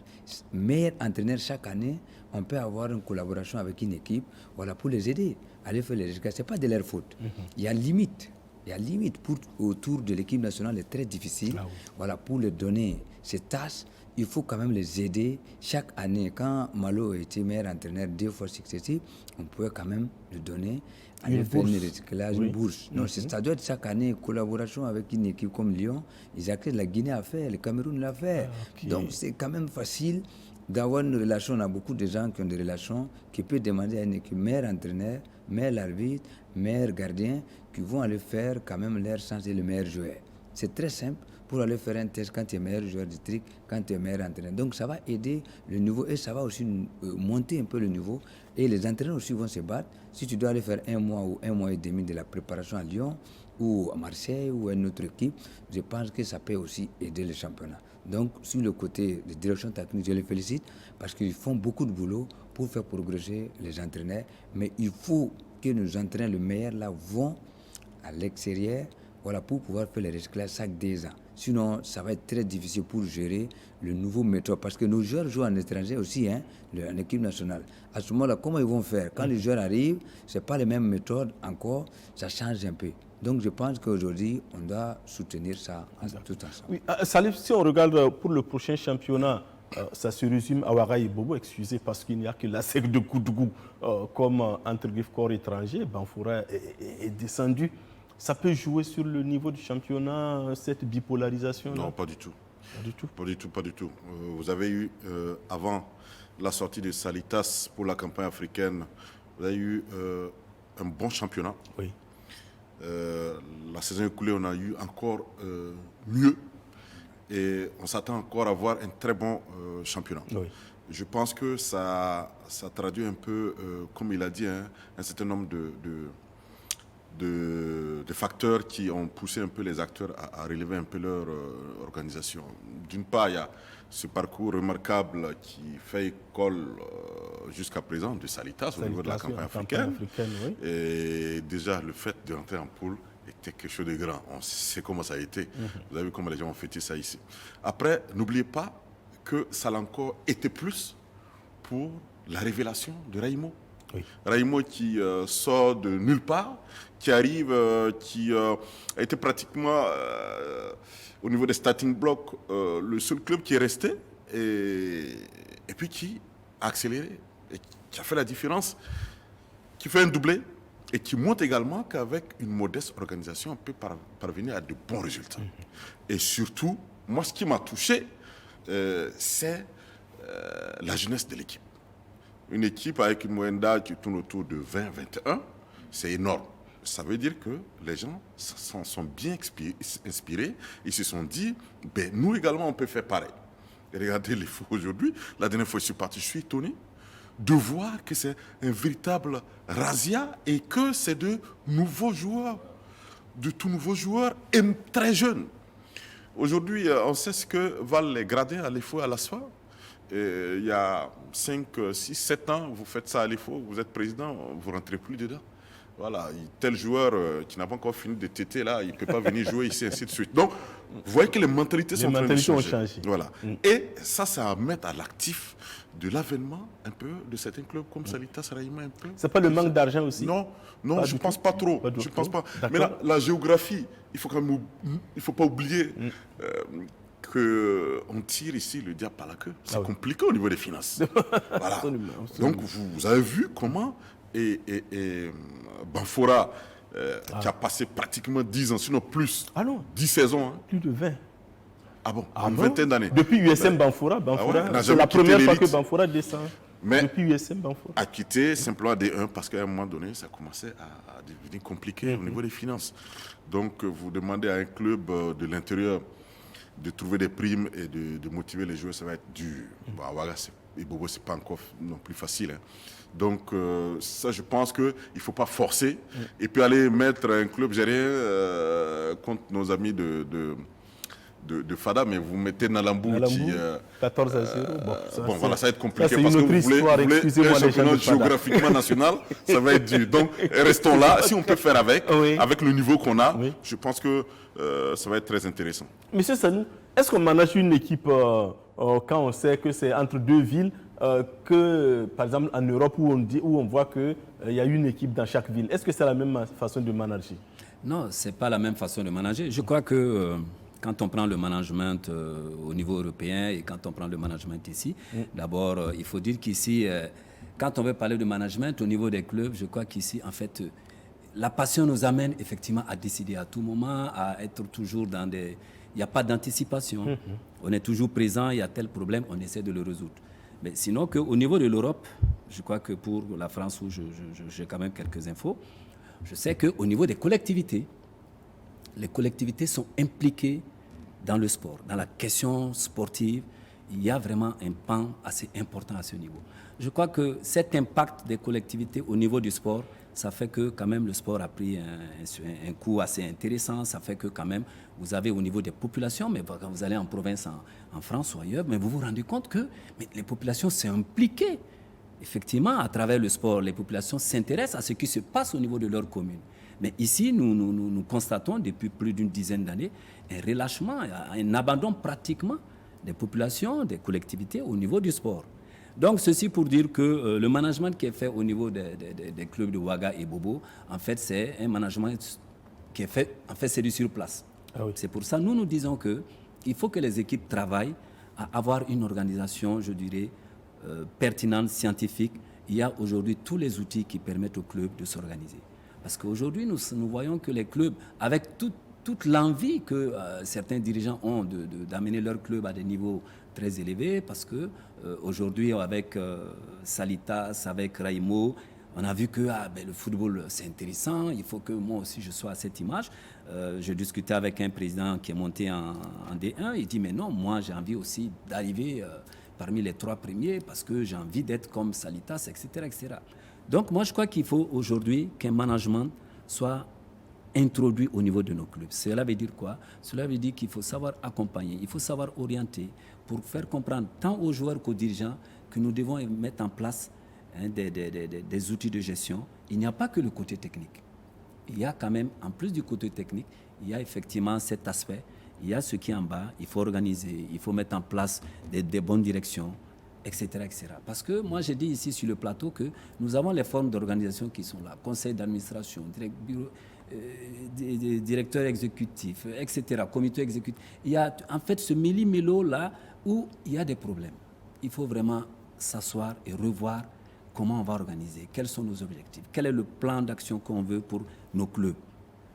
Meilleur entraîneur chaque année, on peut avoir une collaboration avec une équipe, voilà, pour les aider à aller faire les résultats. Ce n'est pas de leur faute. Il y a limite. Il y a limite autour de l'équipe nationale, c'est très difficile. Voilà, pour leur donner ces tâches, il faut quand même les aider chaque année. Quand Malo était meilleur entraîneur 2 fois successifs, on pouvait quand même lui donner aller faire une recyclage, une bourse. Non, ça doit être chaque année, collaboration avec une équipe comme Lyon. Ils acceptent la Guinée à faire, le Cameroun l'a fait. Donc c'est quand même facile d'avoir une relation. On a beaucoup de gens qui ont des relations, qui peuvent demander à une équipe meilleur entraîneur, meilleur arbitre, meilleur gardien, qui vont aller faire quand même leur sens et le meilleur joueur. C'est très simple pour aller faire un test quand tu es meilleur joueur de trick, quand tu es meilleur entraîneur. Donc ça va aider le niveau et ça va aussi monter un peu le niveau. Et les entraîneurs aussi vont se battre. Si tu dois aller faire 1 mois ou 1 mois et demi de la préparation à Lyon ou à Marseille ou à une autre équipe, je pense que ça peut aussi aider le championnat. Donc sur le côté de direction technique, je les félicite parce qu'ils font beaucoup de boulot pour faire progresser les entraîneurs. Mais il faut que nos entraîneurs, le meilleur là, vont à l'extérieur, voilà, pour pouvoir faire les recyclages chaque 2 ans. Sinon, ça va être très difficile pour gérer le nouveau méthode. Parce que nos joueurs jouent en étranger aussi, en équipe nationale. À ce moment-là, comment ils vont faire? Quand les joueurs arrivent, ce n'est pas les mêmes méthodes encore, ça change un peu. Donc je pense qu'aujourd'hui, on doit soutenir ça tout ensemble. Oui, Salif, si on regarde pour le prochain championnat, ça se résume à Ouaga et Bobo, excusez, parce qu'il n'y a que la SEC de Koudougou comme entre griffes corps étranger. Banfoura est descendu. Ça peut jouer sur le niveau du championnat, cette bipolarisation? Non, pas du tout. Pas du tout. Pas du tout. Vous avez eu, avant la sortie de Salitas pour la campagne africaine, vous avez eu un bon championnat. Oui. La saison écoulée, on a eu encore mieux. Et on s'attend encore à voir un très bon championnat. Oui. je pense que ça traduit un peu, comme il a dit, hein, un certain nombre de facteurs qui ont poussé un peu les acteurs à relever un peu leur organisation. D'une part, il y a ce parcours remarquable qui fait école jusqu'à présent de Salitas au niveau de la campagne africaine. Oui. Et déjà, le fait de rentrer en poule était quelque chose de grand. On sait comment ça a été. Vous avez vu comment les gens ont fêté ça ici. Après, n'oubliez pas que ça l'a encore été plus pour la révélation de Raimo. Oui. Raimo qui sort de nulle part, qui arrive, qui a été pratiquement au niveau des starting blocks le seul club qui est resté et puis qui a accéléré et qui a fait la différence, qui fait un doublé et qui montre également qu'avec une modeste organisation on peut parvenir à de bons résultats. Et surtout, moi ce qui m'a touché, c'est la jeunesse de l'équipe. Une équipe avec une moyenne d'âge qui tourne autour de 20-21, c'est énorme. Ça veut dire que les gens s'en sont bien inspirés. Ils se sont dit, ben, nous également, on peut faire pareil. Et regardez les fous aujourd'hui. La dernière fois, je suis parti, je suis étonné de voir que c'est un véritable razzia et que c'est de nouveaux joueurs, de tout nouveaux joueurs et très jeunes. Aujourd'hui, on sait ce que valent les gradins à l'EFO et à l'ASFA. Il y a 5, 6, 7 ans, vous faites ça à l'EFO, vous êtes président, vous ne rentrez plus dedans. Voilà, tel joueur qui n'a pas encore fini de téter là, il ne peut pas venir jouer ici, ainsi de suite. Donc, vous voyez que les mentalités sont en train de changer. Voilà. Et ça à mettre à l'actif de l'avènement un peu de certains clubs comme Salitas, Raima un peu. C'est pas le manque d'argent aussi? Non, je ne pense pas trop. Je pense pas. Mais là, la géographie, il faut quand même, il faut pas oublier qu'on tire ici le diable par la queue. C'est compliqué au niveau des finances. Voilà. Absolument. Donc, vous avez vu comment et Banfora, qui a passé pratiquement 10 ans, sinon plus, 10 saisons. Hein. Plus de 20. Ah bon, une vingtaine d'années. Depuis USM Banfora, c'est la première fois que Banfora descend. Mais depuis USM Banfora. A quitté simplement D1 parce qu'à un moment donné, ça commençait à devenir compliqué au niveau des finances. Donc, vous demandez à un club de l'intérieur de trouver des primes et de motiver les joueurs, ça va être dur. Bon, voilà, et Bobo, c'est pas encore non plus facile. Hein. Donc, ça, je pense qu'il ne faut pas forcer et puis aller mettre un club gérien contre nos amis de Fada, mais vous mettez Nalambou qui... 14-0. Bon, voilà, ça va être compliqué ça, parce que vous voulez un championnat de géographiquement national, ça va être dur. Donc, restons là. Si on peut faire avec le niveau qu'on a, je pense que ça va être très intéressant. Monsieur Sanou, est-ce qu'on manage une équipe quand on sait que c'est entre deux villes que, par exemple, en Europe où on voit qu'il y a une équipe dans chaque ville? Est-ce que c'est la même façon de manager? Non, ce n'est pas la même façon de manager. Je crois que quand on prend le management au niveau européen et quand on prend le management ici, d'abord, il faut dire qu'ici, quand on veut parler de management au niveau des clubs, je crois qu'ici, en fait, la passion nous amène effectivement à décider à tout moment, à être toujours dans des... Il n'y a pas d'anticipation. On est toujours présent, il y a tel problème, on essaie de le résoudre. Mais sinon, qu'au niveau de l'Europe, je crois que pour la France, où j'ai quand même quelques infos, je sais qu'au niveau des collectivités, les collectivités sont impliquées dans le sport, dans la question sportive. Il y a vraiment un pan assez important à ce niveau. Je crois que cet impact des collectivités au niveau du sport, ça fait que quand même le sport a pris un coup assez intéressant. Ça fait que quand même vous avez au niveau des populations, mais quand vous allez en province, en France ou ailleurs, mais vous vous rendez compte que les populations sont impliquées. Effectivement, à travers le sport, les populations s'intéressent à ce qui se passe au niveau de leur commune. Mais ici, nous constatons depuis plus d'une dizaine d'années un relâchement, un abandon pratiquement des populations, des collectivités au niveau du sport. Donc, ceci pour dire que le management qui est fait au niveau des clubs de Ouaga et Bobo, en fait, c'est un management qui est fait, en fait, c'est du sur place. C'est pour ça, nous disons qu'il faut que les équipes travaillent à avoir une organisation, je dirais, pertinente, scientifique. Il y a aujourd'hui tous les outils qui permettent aux clubs de s'organiser. Parce qu'aujourd'hui, nous voyons que les clubs, avec toute l'envie que certains dirigeants ont d'amener leur club à des niveaux très élevés, parce que aujourd'hui, avec Salitas, avec Raimo, on a vu que le football, c'est intéressant, il faut que moi aussi je sois à cette image. Je discutais avec un président qui est monté en D1, il dit, mais non, moi j'ai envie aussi d'arriver parmi les 3 premiers parce que j'ai envie d'être comme Salitas, etc., etc. Donc moi, je crois qu'il faut aujourd'hui qu'un management soit introduit au niveau de nos clubs. Cela veut dire quoi? Cela veut dire qu'il faut savoir accompagner, il faut savoir orienter pour faire comprendre tant aux joueurs qu'aux dirigeants que nous devons mettre en place des outils de gestion. Il n'y a pas que le côté technique. Il y a quand même, en plus du côté technique, il y a effectivement cet aspect. Il y a ce qui est en bas, il faut organiser, il faut mettre en place des bonnes directions, etc., etc. Parce que moi, j'ai dit ici sur le plateau que nous avons les formes d'organisation qui sont là. Conseil d'administration, directeur exécutif, etc., comité exécutif. Il y a en fait ce méli-mélo là où il y a des problèmes. Il faut vraiment s'asseoir et revoir comment on va organiser, quels sont nos objectifs, quel est le plan d'action qu'on veut pour nos clubs.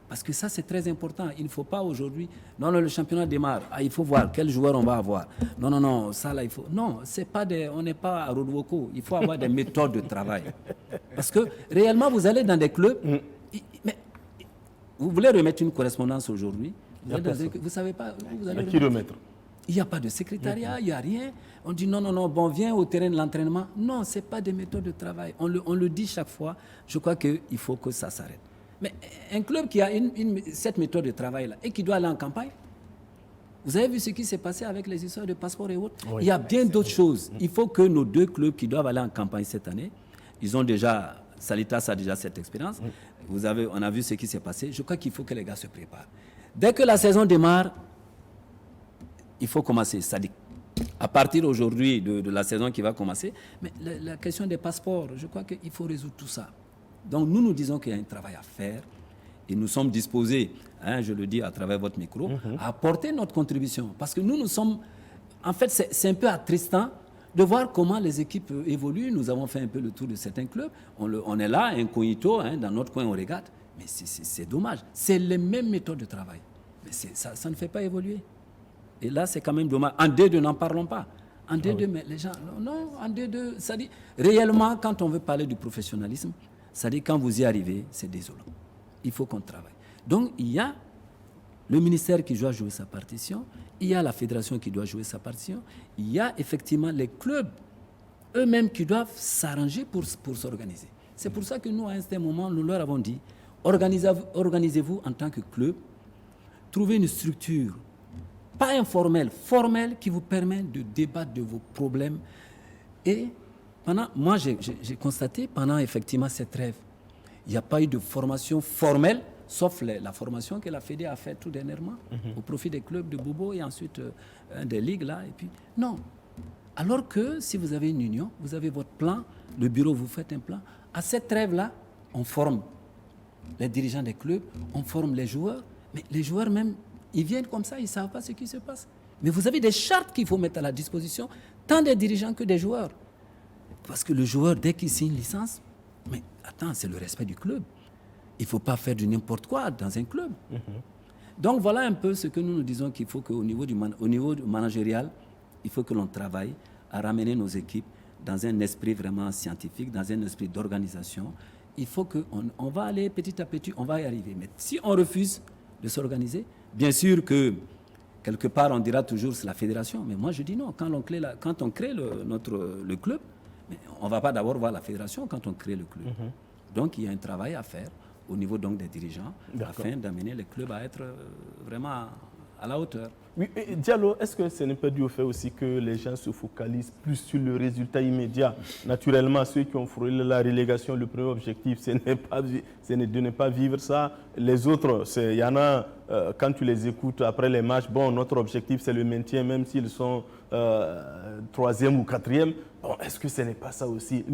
Parce que ça, c'est très important. Il ne faut pas aujourd'hui... Non, le championnat démarre. Il faut voir quel joueur on va avoir. Non, ça là, il faut... Non, c'est pas on n'est pas à Rodwoko. Il faut avoir des méthodes de travail. Parce que réellement, vous allez dans des clubs... Mais vous voulez remettre une correspondance aujourd'hui, vous ne savez pas où vous allez remettre. Il n'y a pas de secrétariat, il n'y a rien. On dit non, bon, viens au terrain de l'entraînement. Non, ce n'est pas des méthodes de travail. On le dit chaque fois. Je crois qu'il faut que ça s'arrête. Mais un club qui a cette méthode de travail-là et qui doit aller en campagne, vous avez vu ce qui s'est passé avec les histoires de passeport et autres. Oui, il y a bien d'autres choses. Il faut que nos 2 clubs qui doivent aller en campagne cette année, ils ont déjà... Salitas a déjà cette expérience. On a vu ce qui s'est passé. Je crois qu'il faut que les gars se préparent. Dès que la saison démarre, il faut commencer. C'est-à-dire, à partir aujourd'hui de la saison qui va commencer, mais la question des passeports, je crois qu'il faut résoudre tout ça. Donc nous disons qu'il y a un travail à faire et nous sommes disposés, je le dis à travers votre micro, à apporter notre contribution. Parce que nous sommes... En fait, c'est un peu attristant de voir comment les équipes évoluent. Nous avons fait un peu le tour de certains clubs. On est là, incognito, dans notre coin, on regarde. Mais c'est dommage. C'est les mêmes méthodes de travail. Mais ça ne fait pas évoluer. Et là, c'est quand même dommage. En D2, n'en parlons pas. En D2, mais les gens... Non, en D2, ça dit... Réellement, quand on veut parler du professionnalisme, ça dit quand vous y arrivez, c'est désolant. Il faut qu'on travaille. Donc, il y a le ministère qui doit jouer sa partition, il y a la fédération qui doit jouer sa partition, il y a effectivement les clubs eux-mêmes qui doivent s'arranger pour s'organiser. C'est pour ça que nous, à un certain moment, nous leur avons dit, organisez-vous en tant que club, trouvez une structure, pas informelle, formelle, qui vous permet de débattre de vos problèmes. Et moi, j'ai constaté, pendant effectivement cette trêve, il n'y a pas eu de formation formelle, sauf la formation que la Fédé a faite tout dernièrement, au profit des clubs de Bobo et ensuite des ligues là. Et puis, non. Alors que si vous avez une union, vous avez votre plan, le bureau, vous faites un plan. À cette trêve-là, on forme les dirigeants des clubs, on forme les joueurs. Mais les joueurs même, ils viennent comme ça, ils ne savent pas ce qui se passe. Mais vous avez des chartes qu'il faut mettre à la disposition, tant des dirigeants que des joueurs. Parce que le joueur, dès qu'il signe une licence, mais attends, c'est le respect du club. Il ne faut pas faire du n'importe quoi dans un club. Donc voilà un peu ce que nous disons qu'il faut qu'au niveau du managérial, il faut que l'on travaille à ramener nos équipes dans un esprit vraiment scientifique, dans un esprit d'organisation. Il faut qu'on va aller petit à petit, on va y arriver. Mais si on refuse de s'organiser, bien sûr que quelque part on dira toujours c'est la fédération. Mais moi je dis non, quand on crée le club, mais on ne va pas d'abord voir la fédération quand on crée le club. Donc il y a un travail à faire au niveau donc des dirigeants afin d'amener les clubs à être vraiment à la hauteur. Oui, et Diallo, est-ce que ce n'est pas dû au fait aussi que les gens se focalisent plus sur le résultat immédiat? Naturellement, ceux qui ont frôlé la relégation, le premier objectif, ce n'est de ne pas vivre ça. Les autres, il y en a, quand tu les écoutes après les matchs, bon, notre objectif c'est le maintien, même s'ils sont 3e ou 4e. Bon, est-ce que ce n'est pas ça aussi?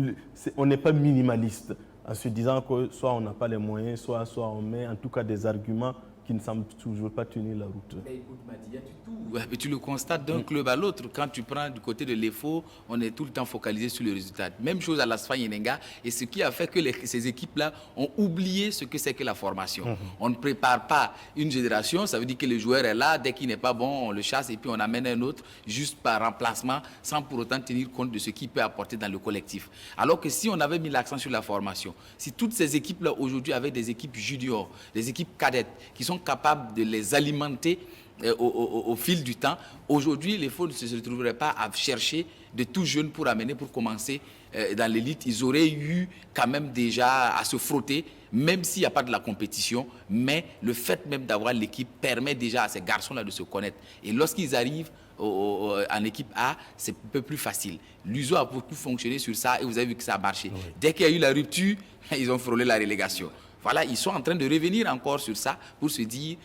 On n'est pas minimaliste en se disant que soit on n'a pas les moyens, soit on met en tout cas des arguments qui ne semblent toujours pas tenir la route. Mais écoute, Madi, il y a du tout. Mais tu le constates d'un club à l'autre. Quand tu prends du côté de l'EFO, on est tout le temps focalisé sur le résultat. Même chose à l'Asfa Yenenga. Et ce qui a fait que ces équipes-là ont oublié ce que c'est que la formation. On ne prépare pas une génération. Ça veut dire que le joueur est là. Dès qu'il n'est pas bon, on le chasse et puis on amène un autre juste par remplacement sans pour autant tenir compte de ce qu'il peut apporter dans le collectif. Alors que si on avait mis l'accent sur la formation, si toutes ces équipes-là aujourd'hui avaient des équipes juniors, des équipes cadettes qui sont sont capables de les alimenter au fil du temps. Aujourd'hui, les FO ne se retrouveraient pas à chercher de tout jeunes pour amener, pour commencer dans l'élite. Ils auraient eu quand même déjà à se frotter, même s'il n'y a pas de la compétition. Mais le fait même d'avoir l'équipe permet déjà à ces garçons-là de se connaître. Et lorsqu'ils arrivent en équipe A, c'est un peu plus facile. L'USO a beaucoup fonctionné sur ça et vous avez vu que ça a marché. Oui. Dès qu'il y a eu la rupture, ils ont frôlé la relégation. Voilà, ils sont en train de revenir encore sur ça pour se dire,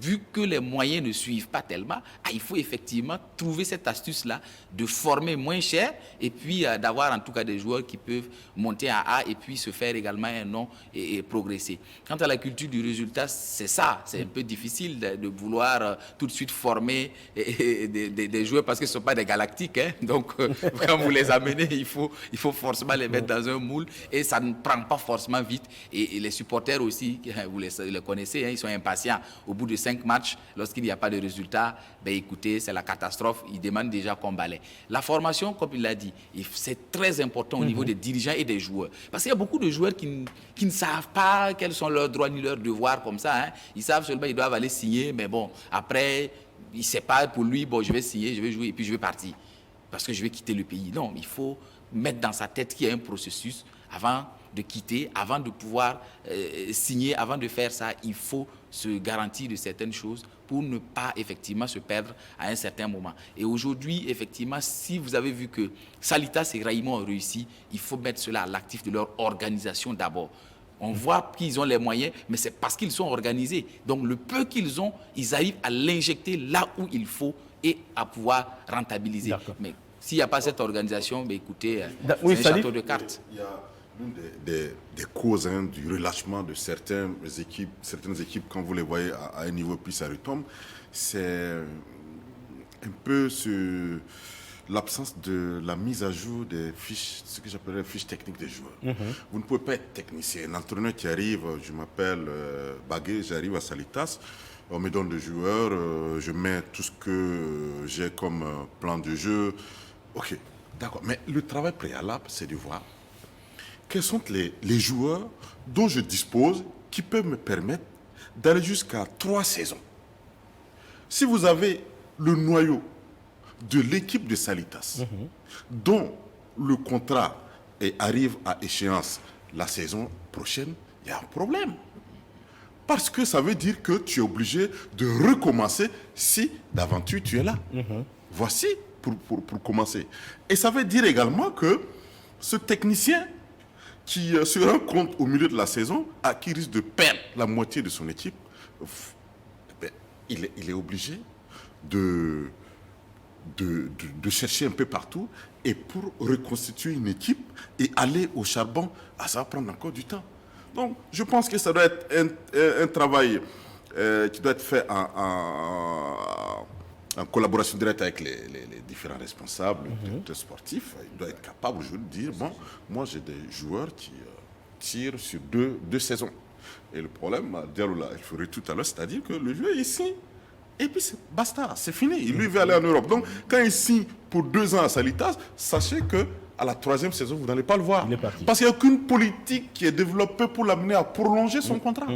vu que les moyens ne suivent pas tellement, il faut effectivement trouver cette astuce-là de former moins cher et puis d'avoir en tout cas des joueurs qui peuvent monter à A et puis se faire également un nom et progresser. Quant à la culture du résultat, c'est ça. C'est un peu difficile de vouloir tout de suite former des joueurs parce que ce ne sont pas des galactiques. Hein. Donc, quand vous les amenez, il faut forcément les mettre dans un moule et ça ne prend pas forcément vite. Et les supporters aussi, vous les connaissez, hein, ils sont impatients. Au bout de 5 matchs, lorsqu'il n'y a pas de résultat, ben écoutez, c'est la catastrophe. Ils demandent déjà qu'on balaie. La formation, comme il l'a dit, c'est très important au niveau des dirigeants et des joueurs. Parce qu'il y a beaucoup de joueurs qui ne savent pas quels sont leurs droits ni leurs devoirs comme ça. Hein. Ils savent seulement qu'ils doivent aller signer, mais bon, après, il ne sait pas pour lui, bon, je vais signer, je vais jouer et puis je vais partir. Parce que je vais quitter le pays. Non, il faut mettre dans sa tête qu'il y a un processus avant de quitter, avant de pouvoir signer, avant de faire ça, il faut se garantir de certaines choses pour ne pas effectivement se perdre à un certain moment. Et aujourd'hui, effectivement, si vous avez vu que Salitas et Raïmon ont réussi, il faut mettre cela à l'actif de leur organisation d'abord. On voit qu'ils ont les moyens, mais c'est parce qu'ils sont organisés. Donc le peu qu'ils ont, ils arrivent à l'injecter là où il faut et à pouvoir rentabiliser. Mais s'il n'y a pas cette organisation, ben écoutez, c'est un château de cartes. L'une des causes du relâchement de certaines équipes, quand vous les voyez à un niveau puis ça retombe, c'est un peu l'absence de la mise à jour des fiches, ce que j'appellerais fiches techniques des joueurs. Vous ne pouvez pas être technicien. Un entraîneur qui arrive, je m'appelle Bagué, j'arrive à Salitas, on me donne des joueurs, je mets tout ce que j'ai comme plan de jeu. Ok, d'accord. Mais le travail préalable, c'est de voir quels sont les joueurs dont je dispose qui peuvent me permettre d'aller jusqu'à 3 saisons. Si vous avez le noyau de l'équipe de Salitas, dont le contrat arrive à échéance la saison prochaine, il y a un problème. Parce que ça veut dire que tu es obligé de recommencer si d'aventure tu es là. Voici pour commencer. Et ça veut dire également que ce technicien qui se rend compte au milieu de la saison, qui risque de perdre la moitié de son équipe, il est obligé de chercher un peu partout et pour reconstituer une équipe et aller au charbon, ça va prendre encore du temps. Donc, je pense que ça doit être un travail qui doit être fait en collaboration directe avec les différents responsables, les directeurs sportifs. Il doit être capable aujourd'hui de dire, bon, moi j'ai des joueurs qui tirent sur deux saisons. Et le problème, Diallo l'a effleuré tout à l'heure, c'est-à-dire que le joueur est ici, et puis basta, c'est fini. Il lui veut aller en Europe. Donc, quand il signe pour 2 ans à Salitas, sachez qu'à la 3e saison, vous n'allez pas le voir. Parce qu'il n'y a aucune politique qui est développée pour l'amener à prolonger son contrat.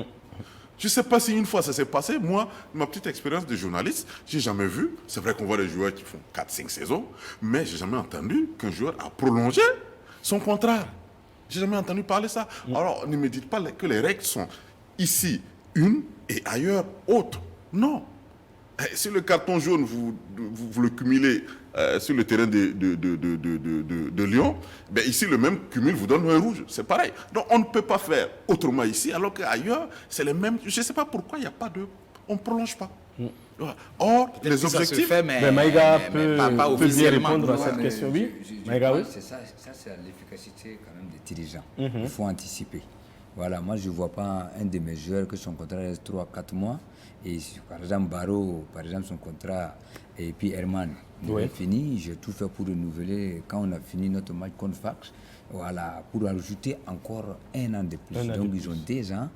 Je ne sais pas si une fois ça s'est passé. Moi, ma petite expérience de journaliste, je n'ai jamais vu. C'est vrai qu'on voit des joueurs qui font 4-5 saisons, mais je n'ai jamais entendu qu'un joueur a prolongé son contrat. Je n'ai jamais entendu parler de ça. Alors, ne me dites pas que les règles sont ici une et ailleurs autre. Non. Si le carton jaune, vous le cumulez sur le terrain de Lyon, ben ici, le même cumul vous donne un rouge. C'est pareil. Donc, on ne peut pas faire autrement ici, alors qu'ailleurs, c'est les mêmes. Je ne sais pas pourquoi il n'y a pas de... On ne prolonge pas. Or, les objectifs... Mais Maïga peut bien répondre à cette question. Oui, Maïga, oui. C'est ça, c'est l'efficacité quand même des dirigeants. Il faut anticiper. Voilà, moi je ne vois pas un de mes joueurs que son contrat reste 3-4 mois. Et par exemple, Barreau, par exemple, son contrat, et puis Herman, il est fini. J'ai tout fait pour renouveler quand on a fini notre match contre Fax. Voilà, pour ajouter encore 1 an de plus. Donc ils ont 2 ans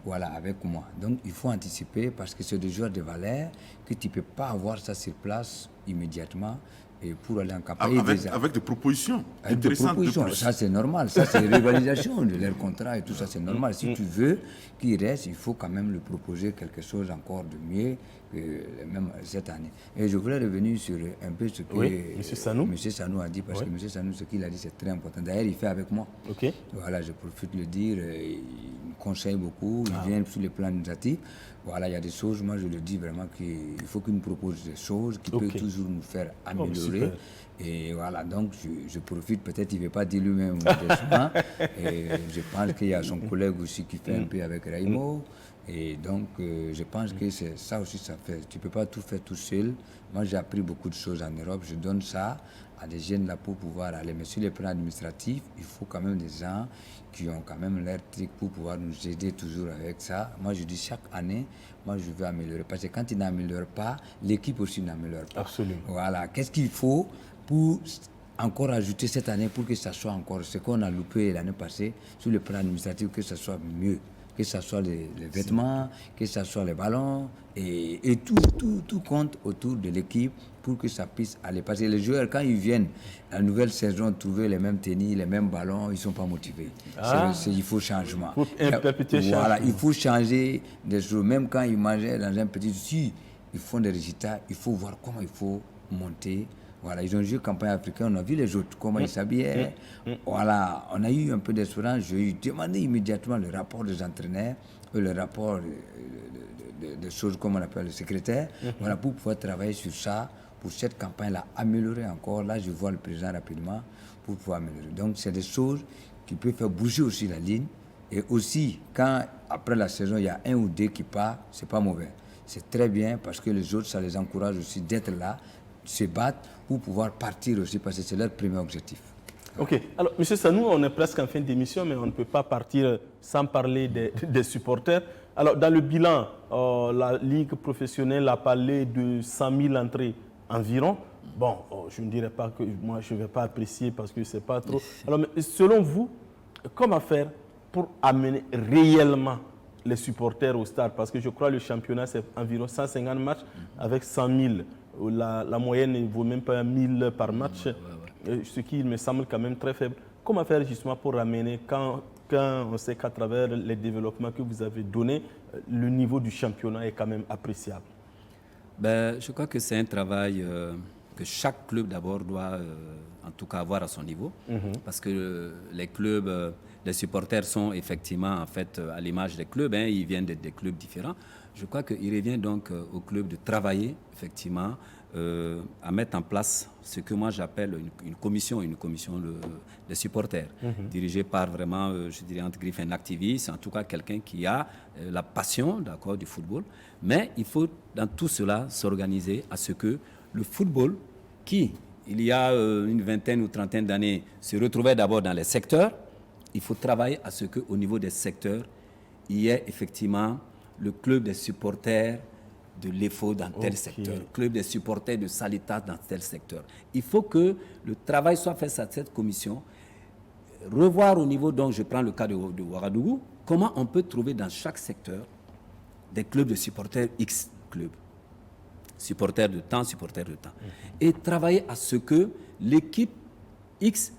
voilà, avec moi. Donc il faut anticiper parce que c'est des joueurs de valeur que tu ne peux pas avoir ça sur place immédiatement. et pour aller en campagne. Avec des propositions avec des intéressantes. propositions. Ça, c'est normal. Ça, c'est rivalisation de leur contrat et tout ça, c'est normal. Si tu veux qu'il reste, il faut quand même lui proposer quelque chose encore de mieux que même cette année. Et je voulais revenir sur un peu ce que M. Sanou a dit, parce que M. Sanou, ce qu'il a dit, c'est très important. D'ailleurs, il fait avec moi. Ok. Voilà, je profite de le dire. Il me conseille beaucoup, il vient sur les plans initiatifs. Voilà, il y a des choses, moi je le dis vraiment qu'il faut qu'il nous propose des choses qui peuvent toujours nous faire améliorer. Et voilà, donc je profite, peut-être il ne veut pas dire lui-même souvent. Et je pense qu'il y a son collègue aussi qui fait un peu avec Raimo. Et donc je pense que c'est ça aussi, ça fait. Tu ne peux pas tout faire tout seul. Moi j'ai appris beaucoup de choses en Europe, je donne ça à des jeunes là pour pouvoir aller. Mais sur les plans administratifs, il faut quand même des gens qui ont quand même leur truc pour pouvoir nous aider toujours avec ça. Moi, je dis chaque année, moi, je veux améliorer. Parce que quand il n'améliore pas, l'équipe aussi n'améliore pas. Absolument. Voilà. Qu'est-ce qu'il faut pour encore ajouter cette année pour que ça soit encore ce qu'on a loupé l'année passée sur le plan administratif, que ça soit mieux, que ce soit les vêtements, que ce soit les ballons, et tout compte autour de l'équipe pour que ça puisse aller. Parce que les joueurs, quand ils viennent la nouvelle saison trouver les mêmes tennis, les mêmes ballons, ils ne sont pas motivés. Il faut changement. Voilà, il faut changer des choses. Même quand ils mangeaient dans un petit... Si ils font des résultats, il faut voir comment il faut monter. Voilà, ils ont joué campagne africaine, on a vu les autres, comment ils s'habillaient. Voilà, on a eu un peu d'espérance. J'ai demandé immédiatement le rapport des entraîneurs, le rapport des choses, comme on appelle le secrétaire, voilà, pour pouvoir travailler sur ça, pour cette campagne-là, améliorer encore. Là, je vois le président rapidement pour pouvoir améliorer. Donc, c'est des choses qui peuvent faire bouger aussi la ligne. Et aussi, quand après la saison, il y a un ou deux qui partent, c'est pas mauvais. C'est très bien parce que les autres, ça les encourage aussi d'être là, se battre pour pouvoir partir aussi, parce que c'est leur premier objectif. Ok. Alors, M. Sanou, on est presque en fin d'émission, mais on ne peut pas partir sans parler des supporters. Alors, dans le bilan, la Ligue professionnelle a parlé de 100 000 entrées environ. Bon, je ne dirais pas que moi, je ne vais pas apprécier parce que ce n'est pas trop. Alors, mais selon vous, comment faire pour amener réellement les supporters au stade? Parce que je crois que le championnat, c'est environ 150 matchs avec 100 000. La moyenne ne vaut même pas 1000 par match, ce qui me semble quand même très faible. Comment faire justement pour ramener, quand on sait qu'à travers les développements que vous avez donnés, le niveau du championnat est quand même appréciable? Je crois que c'est un travail que chaque club d'abord doit en tout cas avoir à son niveau, parce que les clubs, les supporters sont effectivement en fait à l'image des clubs, ils viennent des clubs différents. Je crois qu'il revient donc au club de travailler effectivement à mettre en place ce que moi j'appelle une commission de supporters, dirigée par vraiment, je dirais entre griffes, un activiste, en tout cas quelqu'un qui a la passion du football. Mais il faut dans tout cela s'organiser à ce que le football, qui il y a une vingtaine ou trentaine d'années se retrouvait d'abord dans les secteurs, il faut travailler à ce qu'au niveau des secteurs, il y ait effectivement le club des supporters de l'EFO dans tel secteur, le club des supporters de Salitas dans tel secteur. Il faut que le travail soit fait à cette commission, revoir au niveau, donc je prends le cas de Ouagadougou, comment on peut trouver dans chaque secteur des clubs de supporters X clubs, supporters de temps, et travailler à ce que l'équipe X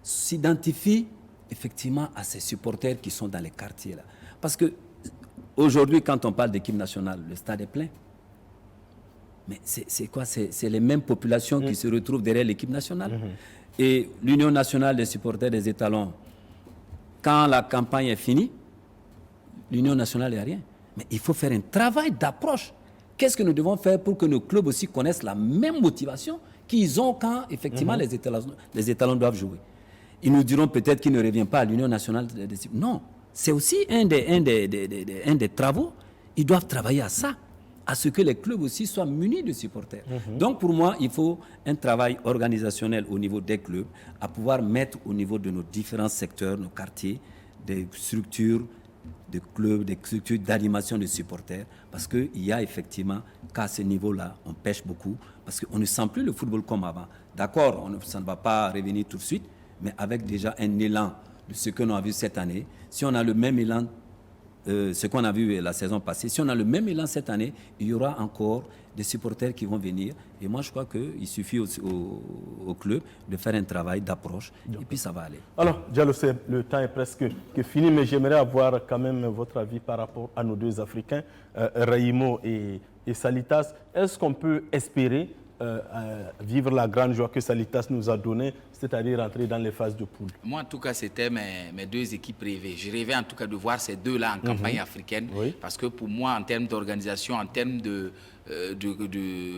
s'identifie effectivement à ces supporters qui sont dans les quartiers là. Parce que aujourd'hui, quand on parle d'équipe nationale, le stade est plein. Mais c'est quoi? C'est les mêmes populations qui se retrouvent derrière l'équipe nationale. Et l'Union nationale des supporters des étalons, quand la campagne est finie, l'Union nationale n'est rien. Mais il faut faire un travail d'approche. Qu'est-ce que nous devons faire pour que nos clubs aussi connaissent la même motivation qu'ils ont quand, effectivement, les étalons doivent jouer? Ils nous diront peut-être qu'ils ne reviennent pas à l'Union nationale des supporters. Non. C'est aussi un des travaux. Ils doivent travailler à ça, à ce que les clubs aussi soient munis de supporters. Donc pour moi, il faut un travail organisationnel au niveau des clubs, à pouvoir mettre au niveau de nos différents secteurs, nos quartiers, des structures de clubs, des structures d'animation de supporters, parce qu'il y a effectivement qu'à ce niveau-là, on pêche beaucoup, parce qu'on ne sent plus le football comme avant. D'accord, ça ne va pas revenir tout de suite, mais avec déjà un élan de ce que l'on a vu cette année. Si on a le même élan ce qu'on a vu la saison passée, si on a le même élan cette année, il y aura encore des supporters qui vont venir. Et moi, je crois qu'il suffit au club de faire un travail d'approche et puis ça va aller. Alors, Diallo, le temps est presque fini, mais j'aimerais avoir quand même votre avis par rapport à nos deux Africains, Raimo et Salitas. Est-ce qu'on peut espérer vivre la grande joie que Salitas nous a donnée, c'est-à-dire entrer dans les phases de poule? Moi, en tout cas, c'était mes deux équipes rêvées. Je rêvais en tout cas de voir ces deux-là en campagne africaine, parce que pour moi, en termes d'organisation, en termes de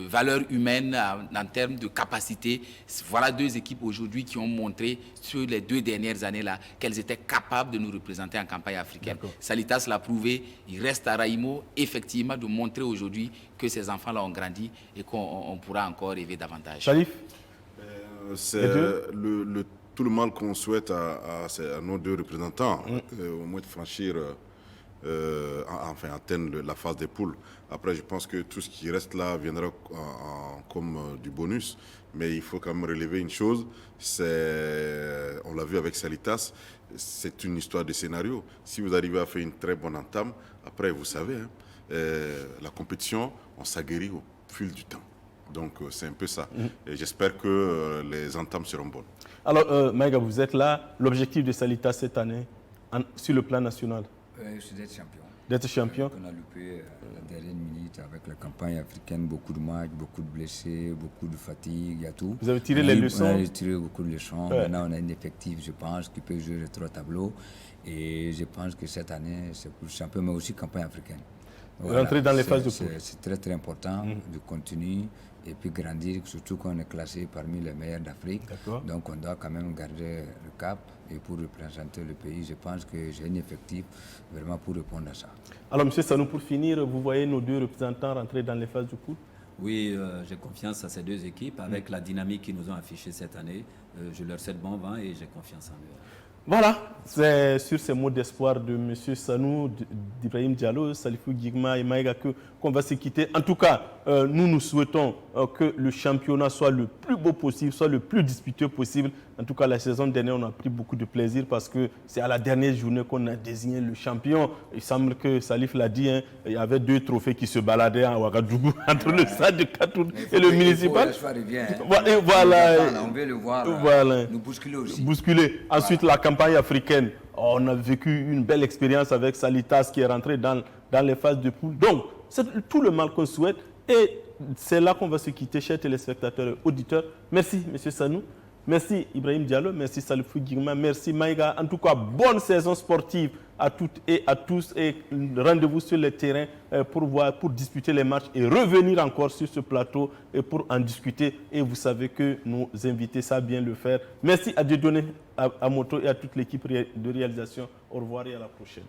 valeur humaine, en termes de capacité, voilà deux équipes aujourd'hui qui ont montré sur les 2 dernières années-là qu'elles étaient capables de nous représenter en campagne africaine. Salitas l'a prouvé, il reste à Raimo effectivement de montrer aujourd'hui que ces enfants-là ont grandi et qu'on pourra encore rêver davantage. Salif? C'est tout le mal qu'on souhaite à nos deux représentants, au moins de franchir, enfin atteindre la phase des poules. Après, je pense que tout ce qui reste là viendra comme du bonus. Mais il faut quand même relever une chose, on l'a vu avec Salitas, c'est une histoire de scénario. Si vous arrivez à faire une très bonne entame, après, vous savez, la compétition, on s'aguerrit au fil du temps. Donc, c'est un peu ça. Et j'espère que les entames seront bonnes. Alors, Maïga, vous êtes là. L'objectif de Salitas cette année, sur le plan national? C'est d'être champion. D'être champion. On a loupé la dernière minute avec la campagne africaine, beaucoup de matchs, beaucoup de blessés, beaucoup de fatigue, il y a tout. Vous avez tiré les leçons? On a tiré beaucoup de leçons. Ouais. Maintenant, on a un effectif, je pense, qui peut jouer les 3 tableaux. Et je pense que cette année, c'est pour le champion, mais aussi campagne africaine. Voilà. Rentrer dans les phases de poule. C'est très, très important de continuer et puis grandir, surtout qu'on est classé parmi les meilleurs d'Afrique. Donc, on doit quand même garder le cap. Et pour représenter le pays, je pense que j'ai un effectif vraiment pour répondre à ça. Alors, M. Sanou, pour finir, vous voyez nos deux représentants rentrer dans les phases de poule? Oui, j'ai confiance à ces deux équipes. Avec la dynamique qu'ils nous ont affichée cette année, je leur souhaite bon vent et j'ai confiance en eux. Voilà, c'est sur ces mots d'espoir de M. Sanou, d'Ibrahim Diallo, Salifou Guigma et Maïga qu'on va se quitter. En tout cas, nous souhaitons que le championnat soit le plus beau possible, soit le plus disputeux possible. En tout cas, la saison dernière, on a pris beaucoup de plaisir parce que c'est à la dernière journée qu'on a désigné le champion. Il semble que Salif l'a dit, il y avait 2 trophées qui se baladaient à Ouagadougou entre le stade de Katoun et le municipal. Voilà, on veut le voir nous bousculer aussi. Bousculer. Ensuite, la campagne africaine. On a vécu une belle expérience avec Salitas qui est rentré dans les phases de poule. Donc, c'est tout le mal qu'on souhaite. Et c'est là qu'on va se quitter, chers téléspectateurs et auditeurs. Merci, M. Sanou. Merci Ibrahim Diallo, merci Salifou Guigma, merci Maïga. En tout cas, bonne saison sportive à toutes et à tous et rendez-vous sur le terrain pour disputer les matchs et revenir encore sur ce plateau et pour en discuter. Et vous savez que nos invités savent bien le faire. Merci à Dieudonné, à Moto et à toute l'équipe de réalisation. Au revoir et à la prochaine.